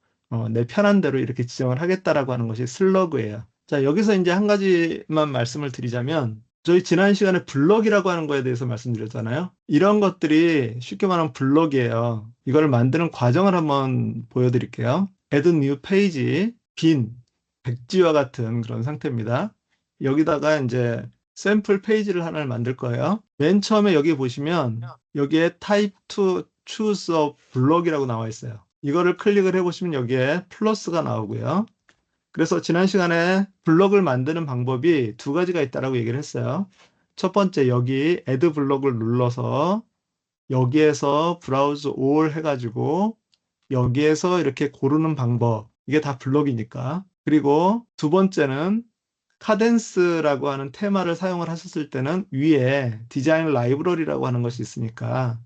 내 편한 대로 이렇게 지정을 하겠다라고 하는 것이 슬러그예요. 자, 여기서 이제 한 가지만 말씀을 드리자면 저희 지난 시간에 블럭이라고 하는 거에 대해서 말씀드렸잖아요. 이런 것들이 쉽게 말하면 블럭이에요. 이걸 만드는 과정을 한번 보여드릴게요. add new page, 빈, 백지와 같은 그런 상태입니다. 여기다가 이제 샘플 페이지를 하나를 만들 거예요. 맨 처음에 여기 보시면 여기에 type to choose a block이라고 나와 있어요. 이거를 클릭을 해보시면 여기에 플러스가 나오고요. 그래서 지난 시간에 블럭을 만드는 방법이 두 가지가 있다라고 얘기를 했어요. 첫 번째 여기 add 블럭을 눌러서 여기에서 browse all 해가지고 여기에서 이렇게 고르는 방법 이게 다 블럭이니까 그리고 두 번째는 카덴스라고 하는 테마를 사용을 하셨을 때는 위에 디자인 라이브러리라고 하는 것이 있으니까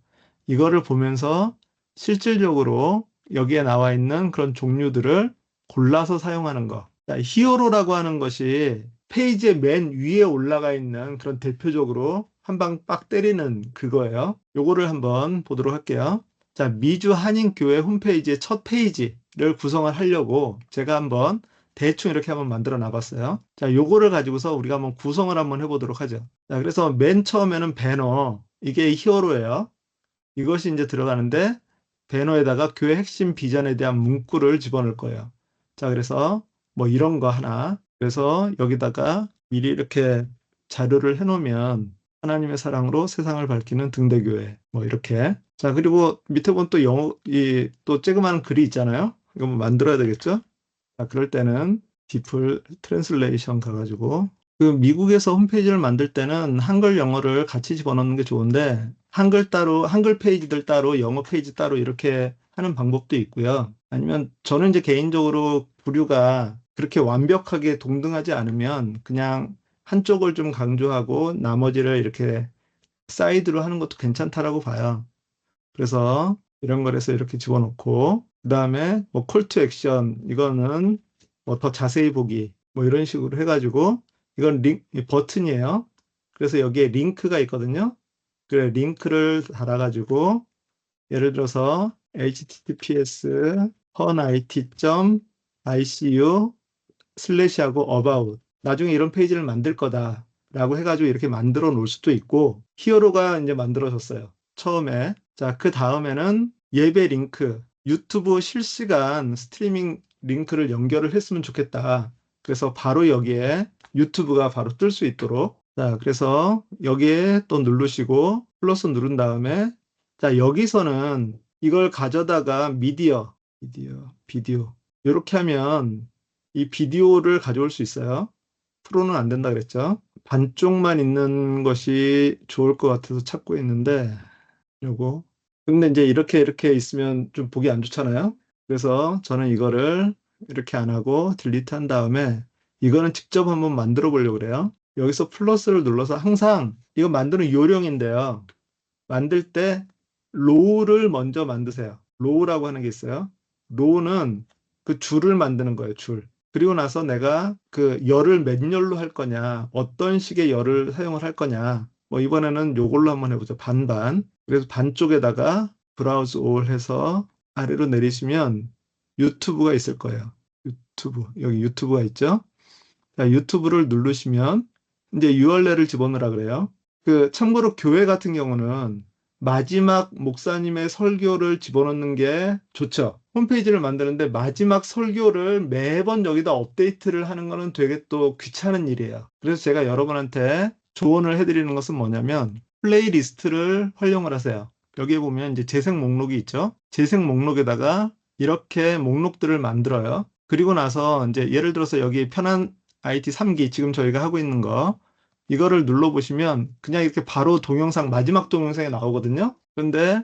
이거를 보면서 실질적으로 여기에 나와 있는 그런 종류들을 골라서 사용하는 거. 자, 히어로라고 하는 것이 페이지의 맨 위에 올라가 있는 그런 대표적으로 한 방 빡 때리는 그거예요. 요거를 한번 보도록 할게요. 자, 미주 한인교회 홈페이지의 첫 페이지를 구성을 하려고 제가 한번 대충 이렇게 한번 만들어 놔봤어요. 자, 요거를 가지고서 우리가 한번 구성을 한번 해보도록 하죠. 자, 그래서 맨 처음에는 배너, 이게 히어로예요. 이것이 이제 들어가는데 배너에다가 교회 핵심 비전에 대한 문구를 집어넣을 거예요. 자, 그래서 뭐 이런 거 하나. 그래서 여기다가 미리 이렇게 자료를 해놓으면 하나님의 사랑으로 세상을 밝히는 등대교회. 뭐 이렇게. 자, 그리고 밑에 보면 또 영어, 또 쬐그마한 글이 있잖아요. 이거 뭐 만들어야 되겠죠? 자, 그럴 때는 디플 트랜슬레이션 가가지고 그 미국에서 홈페이지를 만들 때는 한글 영어를 같이 집어넣는 게 좋은데 한글 따로 한글 페이지들 따로 영어 페이지 따로 이렇게 하는 방법도 있고요. 아니면 저는 이제 개인적으로 부류가 그렇게 완벽하게 동등하지 않으면 그냥 한쪽을 좀 강조하고 나머지를 이렇게 사이드로 하는 것도 괜찮다라고 봐요. 그래서 이런 거에서 이렇게 집어넣고 그 다음에 뭐 콜 투 액션 이거는 뭐 더 자세히 보기 뭐 이런 식으로 해가지고 이건 버튼이에요. 그래서 여기에 링크가 있거든요. 그래 링크를 달아가지고 예를 들어서 https it.icu/하고 about 나중에 이런 페이지를 만들 거다 라고 해가지고 이렇게 만들어 놓을 수도 있고 히어로가 이제 만들어졌어요. 처음에. 자, 그 다음에는 예배 링크, 유튜브 실시간 스트리밍 링크를 연결을 했으면 좋겠다. 그래서 바로 여기에 유튜브가 바로 뜰 수 있도록. 자, 그래서 여기에 또 누르시고 플러스 누른 다음에 자, 여기서는 이걸 가져다가 비디오 이렇게 하면 이 비디오를 가져올 수 있어요. 프로는 안 된다 그랬죠. 반쪽만 있는 것이 좋을 것 같아서 찾고 있는데 요거. 근데 이제 이렇게 있으면 좀 보기 안 좋잖아요. 그래서 저는 이거를 이렇게 안 하고 딜리트 한 다음에 이거는 직접 한번 만들어 보려고 그래요. 여기서 플러스를 눌러서 항상 이거 만드는 요령인데요. 만들 때 로우를 먼저 만드세요. 로우라고 하는 게 있어요. 로우는 그 줄을 만드는 거예요, 줄. 그리고 나서 내가 그 열을 몇 열로 할 거냐, 어떤 식의 열을 사용을 할 거냐. 뭐 이번에는 요걸로 한번 해보죠. 반반. 그래서 반쪽에다가 브라우즈 올 해서 아래로 내리시면 유튜브가 있을 거예요. 유튜브. 여기 유튜브가 있죠? 자, 유튜브를 누르시면 이제 URL을 집어넣으라 그래요. 그 참고로 교회 같은 경우는 마지막 목사님의 설교를 집어넣는 게 좋죠. 홈페이지를 만드는데 마지막 설교를 매번 여기다 업데이트를 하는 거는 되게 또 귀찮은 일이에요. 그래서 제가 여러분한테 조언을 해드리는 것은 뭐냐면 플레이리스트를 활용을 하세요. 여기에 보면 이제 재생 목록이 있죠. 재생 목록에다가 이렇게 목록들을 만들어요. 그리고 나서 이제 예를 들어서 여기 편한 IT 3기 지금 저희가 하고 있는 거 이거를 눌러보시면 그냥 이렇게 바로 동영상 마지막 동영상이 나오거든요. 그런데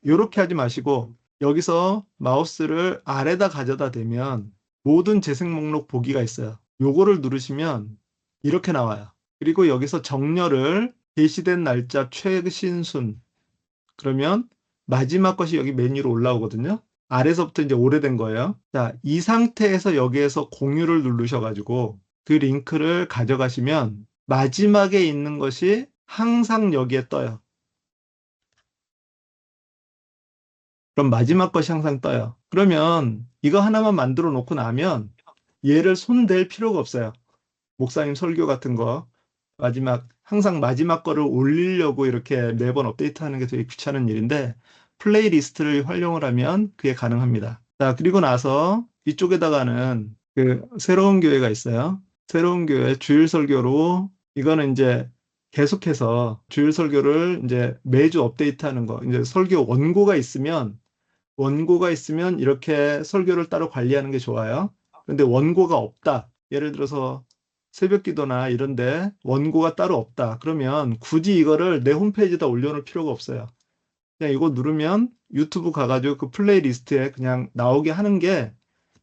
이렇게 하지 마시고 여기서 마우스를 아래다 가져다 대면 모든 재생 목록 보기가 있어요. 요거를 누르시면 이렇게 나와요. 그리고 여기서 정렬을 게시된 날짜 최신순 그러면 마지막 것이 여기 메뉴로 올라오거든요. 아래서부터 이제 오래된 거예요. 자, 이 상태에서 여기에서 공유를 누르셔가지고 그 링크를 가져가시면 마지막에 있는 것이 항상 여기에 떠요. 그럼 마지막 것이 항상 떠요. 그러면 이거 하나만 만들어 놓고 나면 얘를 손댈 필요가 없어요. 목사님 설교 같은 거 항상 마지막 거를 올리려고 이렇게 매번 업데이트하는 게 되게 귀찮은 일인데 플레이리스트를 활용을 하면 그게 가능합니다. 자, 그리고 나서 이쪽에다가는 그 새로운 교회가 있어요. 새로운 교회 주일 설교로 이거는 이제 계속해서 주일 설교를 이제 매주 업데이트하는 거. 이제 설교 원고가 있으면 이렇게 설교를 따로 관리하는 게 좋아요. 근데 원고가 없다. 예를 들어서 새벽 기도나 이런데 원고가 따로 없다. 그러면 굳이 이거를 내 홈페이지에다 올려놓을 필요가 없어요. 그냥 이거 누르면 유튜브 가가지고 그 플레이리스트에 그냥 나오게 하는 게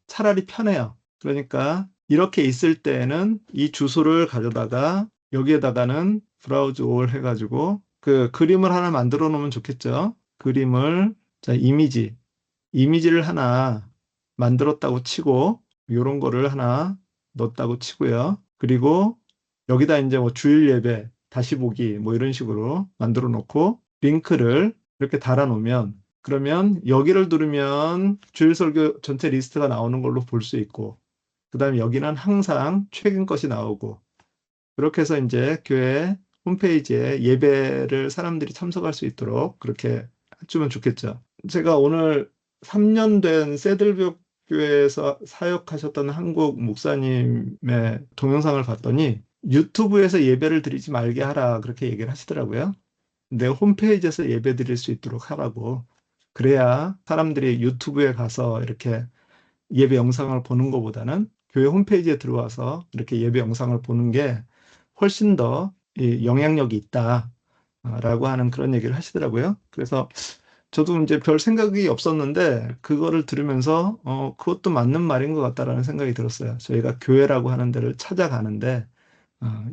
차라리 편해요. 그러니까 이렇게 있을 때에는 이 주소를 가져다가 여기에다가는 브라우즈 올 해가지고 그 그림을 하나 만들어 놓으면 좋겠죠. 그림을, 자, 이미지를 하나 만들었다고 치고 요런 거를 하나 넣었다고 치고요. 그리고 여기다 이제 뭐 주일 예배 다시 보기 뭐 이런 식으로 만들어 놓고 링크를 이렇게 달아 놓으면, 그러면 여기를 누르면 주일 설교 전체 리스트가 나오는 걸로 볼 수 있고, 그 다음에 여기는 항상 최근 것이 나오고, 그렇게 해서 이제 교회 홈페이지에 예배를 사람들이 참석할 수 있도록 그렇게 해주면 좋겠죠. 제가 오늘 3년 된 세들벽 교회에서 사역하셨던 한국 목사님의 동영상을 봤더니 유튜브에서 예배를 드리지 말게 하라 그렇게 얘기를 하시더라고요. 내 홈페이지에서 예배 드릴 수 있도록 하라고. 그래야 사람들이 유튜브에 가서 이렇게 예배 영상을 보는 것보다는 교회 홈페이지에 들어와서 이렇게 예배 영상을 보는 게 훨씬 더 영향력이 있다라고 하는 그런 얘기를 하시더라고요. 그래서 저도 이제 별 생각이 없었는데 그거를 들으면서 그것도 맞는 말인 것 같다라는 생각이 들었어요. 저희가 교회라고 하는 데를 찾아가는데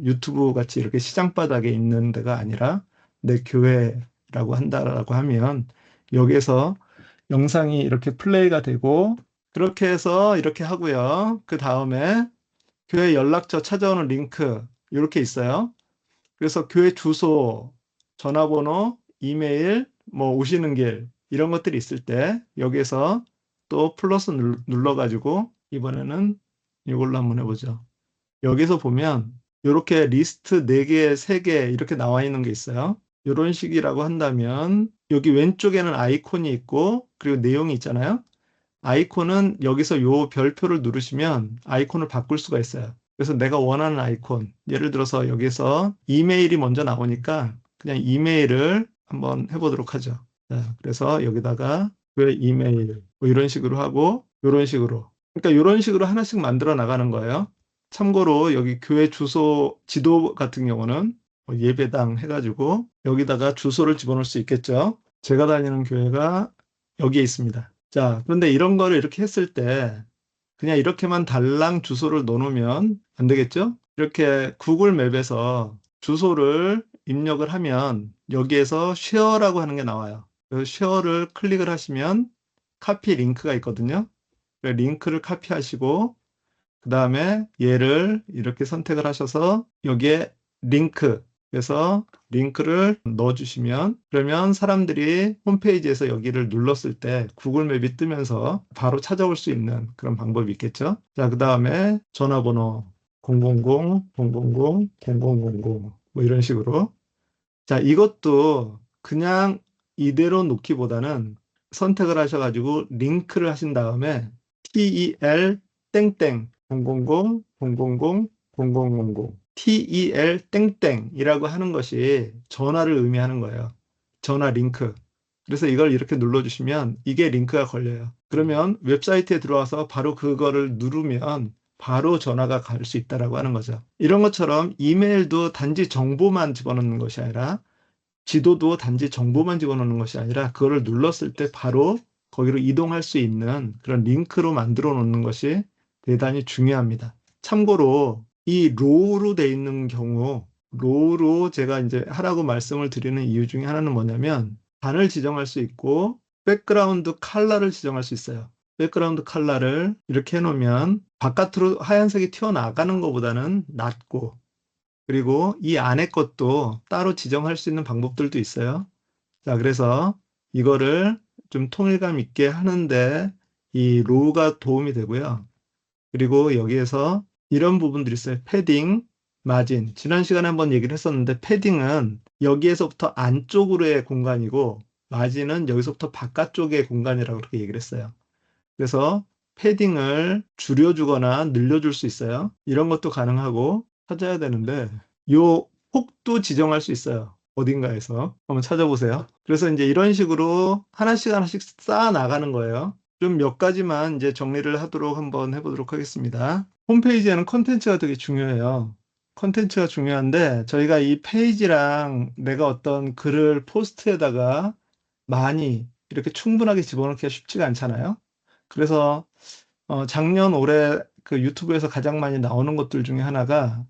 유튜브 같이 이렇게 시장바닥에 있는 데가 아니라 내 교회라고 한다라고 하면 여기에서 영상이 이렇게 플레이가 되고, 그렇게 해서 이렇게 하고요. 그 다음에 교회 연락처 찾아오는 링크 이렇게 있어요. 그래서 교회 주소, 전화번호, 이메일, 뭐 오시는 길 이런 것들이 있을 때 여기에서 또 플러스 눌러가지고 이번에는 이걸로 한번 해보죠. 여기서 보면 이렇게 리스트 4개, 3개 이렇게 나와 있는 게 있어요. 이런 식이라고 한다면 여기 왼쪽에는 아이콘이 있고 그리고 내용이 있잖아요. 아이콘은 여기서 요 별표를 누르시면 아이콘을 바꿀 수가 있어요. 그래서 내가 원하는 아이콘, 예를 들어서 여기서 이메일이 먼저 나오니까 그냥 이메일을 한번 해보도록 하죠. 자, 그래서 여기다가 왜 이메일 뭐 이런 식으로 하고 이런 식으로, 그러니까 이런 식으로 하나씩 만들어 나가는 거예요. 참고로 여기 교회 주소 지도 같은 경우는 뭐 예배당 해가지고 여기다가 주소를 집어넣을 수 있겠죠. 제가 다니는 교회가 여기에 있습니다. 자, 그런데 이런 거를 이렇게 했을 때 그냥 이렇게만 달랑 주소를 넣어놓으면 안 되겠죠? 이렇게 구글 맵에서 주소를 입력을 하면 여기에서 쉐어라고 하는 게 나와요. 그래서 쉐어를 클릭을 하시면 카피 링크가 있거든요. 링크를 카피하시고 그 다음에 얘를 이렇게 선택을 하셔서 여기에 링크, 그래서 링크를 넣어주시면, 그러면 사람들이 홈페이지에서 여기를 눌렀을 때 구글 맵이 뜨면서 바로 찾아올 수 있는 그런 방법이 있겠죠. 자, 그 다음에 전화번호 000, 000, 0000 뭐 이런 식으로. 자, 이것도 그냥 이대로 놓기보다는 선택을 하셔가지고 링크를 하신 다음에 TEL 땡땡 000, 000, 0000 TEL 땡땡이라고 하는 것이 전화를 의미하는 거예요. 전화 링크. 그래서 이걸 이렇게 눌러주시면 이게 링크가 걸려요. 그러면 웹사이트에 들어와서 바로 그거를 누르면 바로 전화가 갈 수 있다라고 하는 거죠. 이런 것처럼 이메일도 단지 정보만 집어넣는 것이 아니라, 지도도 단지 정보만 집어넣는 것이 아니라 그거를 눌렀을 때 바로 거기로 이동할 수 있는 그런 링크로 만들어 놓는 것이 대단히 중요합니다. 참고로 이 로우로 돼 있는 경우, 로우로 제가 이제 하라고 말씀을 드리는 이유 중에 하나는 뭐냐면 단을 지정할 수 있고 백그라운드 컬러를 지정할 수 있어요. 백그라운드 컬러를 이렇게 해놓으면 바깥으로 하얀색이 튀어나가는 것보다는 낫고, 그리고 이 안에 것도 따로 지정할 수 있는 방법들도 있어요. 자, 그래서 이거를 좀 통일감 있게 하는데 이 로우가 도움이 되고요. 그리고 여기에서 이런 부분들이 있어요. 패딩, 마진. 지난 시간에 한번 얘기를 했었는데 패딩은 여기에서부터 안쪽으로의 공간이고 마진은 여기서부터 바깥쪽의 공간이라고 그렇게 얘기를 했어요. 그래서 패딩을 줄여주거나 늘려줄 수 있어요. 이런 것도 가능하고 찾아야 되는데 요 폭도 지정할 수 있어요. 어딘가에서 한번 찾아보세요. 그래서 이제 이런 식으로 하나씩 하나씩 쌓아 나가는 거예요. 좀 몇 가지만 이제 정리를 하도록 한번 해보도록 하겠습니다. 홈페이지에는 컨텐츠가 되게 중요해요. 컨텐츠가 중요한데 저희가 이 페이지랑 내가 어떤 글을 포스트에다가 많이 이렇게 충분하게 집어넣기가 쉽지가 않잖아요. 그래서 작년 올해 그 유튜브에서 가장 많이 나오는 것들 중에 하나가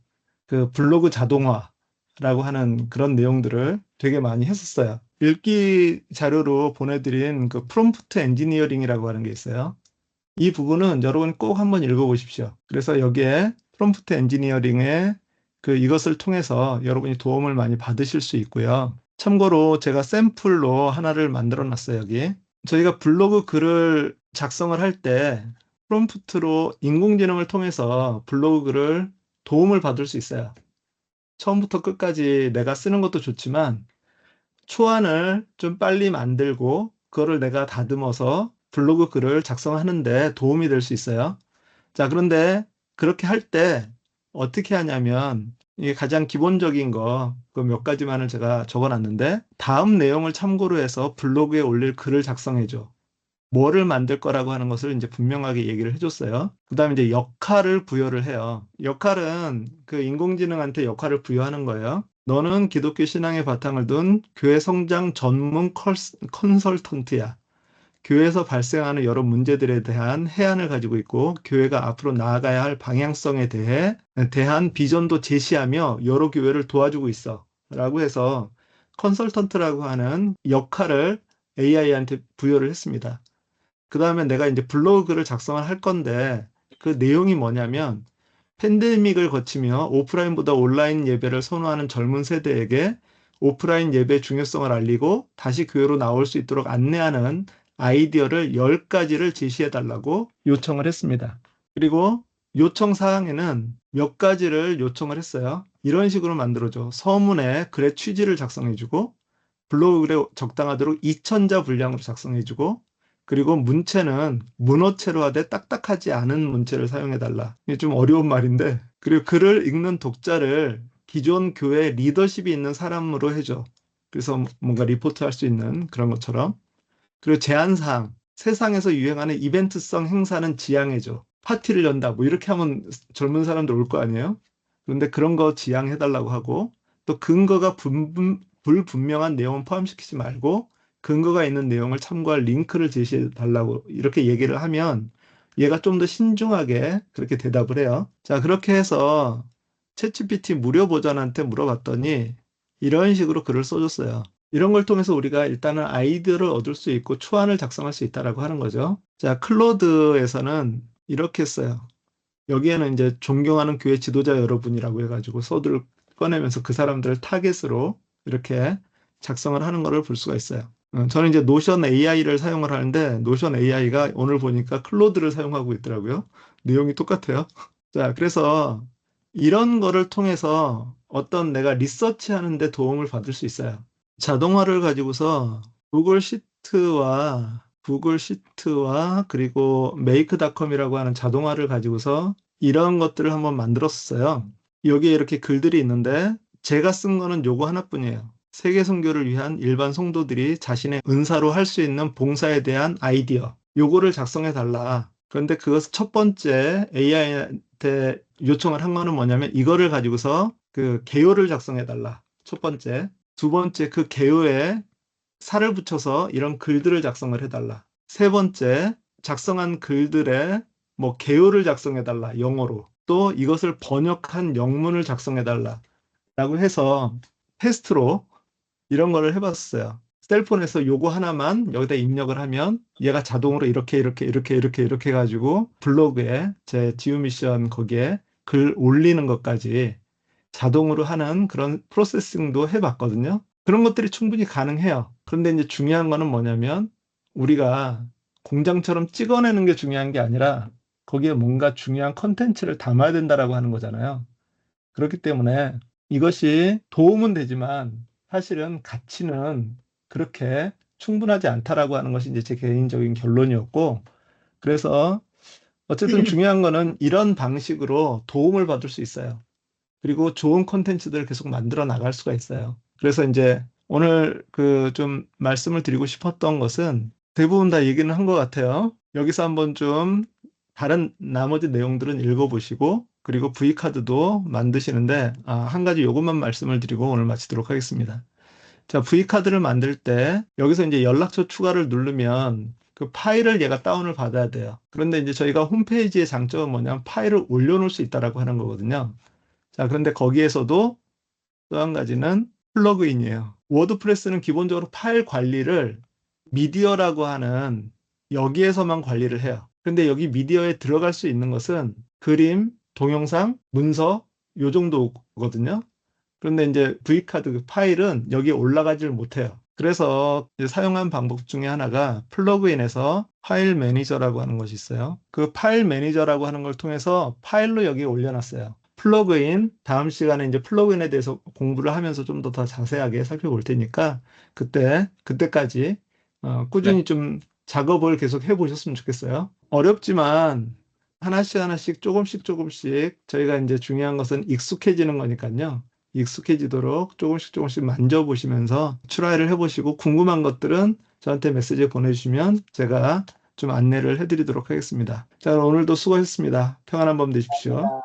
그 블로그 자동화라고 하는 그런 내용들을 되게 많이 했었어요. 읽기 자료로 보내드린 그 프롬프트 엔지니어링이라고 하는 게 있어요. 이 부분은 여러분 꼭 한번 읽어보십시오. 그래서 여기에 프롬프트 엔지니어링에 이것을 통해서 여러분이 도움을 많이 받으실 수 있고요. 참고로 제가 샘플로 하나를 만들어 놨어요, 여기. 저희가 블로그 글을 작성을 할 때 프롬프트로 인공지능을 통해서 블로그 글을 도움을 받을 수 있어요. 처음부터 끝까지 내가 쓰는 것도 좋지만 초안을 좀 빨리 만들고 그거를 내가 다듬어서 블로그 글을 작성하는데 도움이 될 수 있어요. 자, 그런데 그렇게 할 때 어떻게 하냐면 이게 가장 기본적인 거 그 몇 가지만을 제가 적어놨는데 다음 내용을 참고로 해서 블로그에 올릴 글을 작성해줘. 뭐를 만들 거라고 하는 것을 이제 분명하게 얘기를 해줬어요. 그 다음에 이제 역할을 부여를 해요. 역할은 그 인공지능한테 역할을 부여하는 거예요. 너는 기독교 신앙에 바탕을 둔 교회 성장 전문 컨설턴트야. 교회에서 발생하는 여러 문제들에 대한 해안을 가지고 있고 교회가 앞으로 나아가야 할 방향성에 대한 비전도 제시하며 여러 교회를 도와주고 있어. 라고 해서 컨설턴트라고 하는 역할을 AI한테 부여를 했습니다. 그 다음에 내가 이제 블로그를 작성을 할 건데 그 내용이 뭐냐면 팬데믹을 거치며 오프라인보다 온라인 예배를 선호하는 젊은 세대에게 오프라인 예배의 중요성을 알리고 다시 교회로 나올 수 있도록 안내하는 아이디어를 10가지를 제시해달라고 요청을 했습니다. 그리고 요청 사항에는 몇 가지를 요청을 했어요. 이런 식으로 만들어줘. 서문에 글의 취지를 작성해주고 블로그 글에 적당하도록 2000자 분량으로 작성해주고 그리고 문체는 문어체로 하되 딱딱하지 않은 문체를 사용해달라. 이게 좀 어려운 말인데 그리고 글을 읽는 독자를 기존 교회 리더십이 있는 사람으로 해줘. 그래서 뭔가 리포트할 수 있는 그런 것처럼. 그리고 제한사항, 세상에서 유행하는 이벤트성 행사는 지양해줘. 파티를 연다. 뭐 이렇게 하면 젊은 사람들 올 거 아니에요? 그런데 그런 거 지양해달라고 하고 또 근거가 불분명한 내용은 포함시키지 말고 근거가 있는 내용을 참고할 링크를 제시해달라고 이렇게 얘기를 하면 얘가 좀 더 신중하게 그렇게 대답을 해요. 자, 그렇게 해서 챗GPT 무료 버전한테 물어봤더니 이런 식으로 글을 써줬어요. 이런 걸 통해서 우리가 일단은 아이디어를 얻을 수 있고 초안을 작성할 수 있다라고 하는 거죠. 자, 클로드에서는 이렇게 했어요. 여기에는 이제 존경하는 교회 지도자 여러분이라고 해가지고 소드를 꺼내면서 그 사람들을 타겟으로 이렇게 작성을 하는 것을 볼 수가 있어요. 저는 이제 노션 AI를 사용을 하는데 노션 AI가 오늘 보니까 클로드를 사용하고 있더라고요. 내용이 똑같아요. 자, 그래서 이런 거를 통해서 어떤 내가 리서치 하는데 도움을 받을 수 있어요. 자동화를 가지고서 구글 시트와 그리고 메이크닷컴이라고 하는 자동화를 가지고서 이런 것들을 한번 만들었어요. 여기에 이렇게 글들이 있는데 제가 쓴 거는 요거 하나뿐이에요. 세계 선교를 위한 일반 성도들이 자신의 은사로 할 수 있는 봉사에 대한 아이디어. 요거를 작성해 달라. 그런데 그것을 첫 번째 AI한테 요청을 한 거는 뭐냐면 이거를 가지고서 그 개요를 작성해 달라. 첫 번째. 두 번째 그 개요에 살을 붙여서 이런 글들을 작성을 해달라. 세 번째, 작성한 글들에 뭐 개요를 작성해달라. 영어로. 또 이것을 번역한 영문을 작성해달라. 라고 해서 테스트로 이런 거를 해봤어요. 셀폰에서 요거 하나만 여기다 입력을 하면 얘가 자동으로 이렇게 해가지고 블로그에 제 지우미션 거기에 글 올리는 것까지 자동으로 하는 그런 프로세싱도 해봤거든요. 그런 것들이 충분히 가능해요. 그런데 이제 중요한 거는 뭐냐면 우리가 공장처럼 찍어내는 게 중요한 게 아니라 거기에 뭔가 중요한 컨텐츠를 담아야 된다라고 하는 거잖아요. 그렇기 때문에 이것이 도움은 되지만 사실은 가치는 그렇게 충분하지 않다라고 하는 것이 이제 제 개인적인 결론이었고 그래서 어쨌든 중요한 거는 이런 방식으로 도움을 받을 수 있어요. 그리고 좋은 콘텐츠들을 계속 만들어 나갈 수가 있어요. 그래서 이제 오늘 좀 말씀을 드리고 싶었던 것은 대부분 다 얘기는 한 것 같아요. 여기서 한번 좀 다른 나머지 내용들은 읽어보시고 그리고 V카드도 만드시는데 한 가지 요것만 말씀을 드리고 오늘 마치도록 하겠습니다. 자, V카드를 만들 때 여기서 이제 연락처 추가를 누르면 그 파일을 얘가 다운을 받아야 돼요. 그런데 이제 저희가 홈페이지의 장점은 뭐냐면 파일을 올려놓을 수 있다라고 하는 거거든요. 자, 그런데 거기에서도 또 한 가지는 플러그인이에요. 워드프레스는 기본적으로 파일 관리를 미디어라고 하는 여기에서만 관리를 해요. 근데 여기 미디어에 들어갈 수 있는 것은 그림, 동영상, 문서 요 정도거든요. 그런데 이제 V카드 파일은 여기에 올라가지를 못해요. 그래서 이제 사용한 방법 중에 하나가 플러그인에서 파일 매니저라고 하는 것이 있어요. 그 파일 매니저라고 하는 걸 통해서 파일로 여기에 올려놨어요. 플러그인, 다음 시간에 이제 플러그인에 대해서 공부를 하면서 좀 더 자세하게 살펴볼 테니까 그때까지 네. 꾸준히 좀 작업을 계속 해보셨으면 좋겠어요. 어렵지만 하나씩 조금씩 저희가 이제 중요한 것은 익숙해지는 거니까요. 익숙해지도록 조금씩 만져보시면서 트라이를 해보시고 궁금한 것들은 저한테 메시지 보내주시면 제가 좀 안내를 해드리도록 하겠습니다. 자, 오늘도 수고하셨습니다. 평안한 밤 되십시오.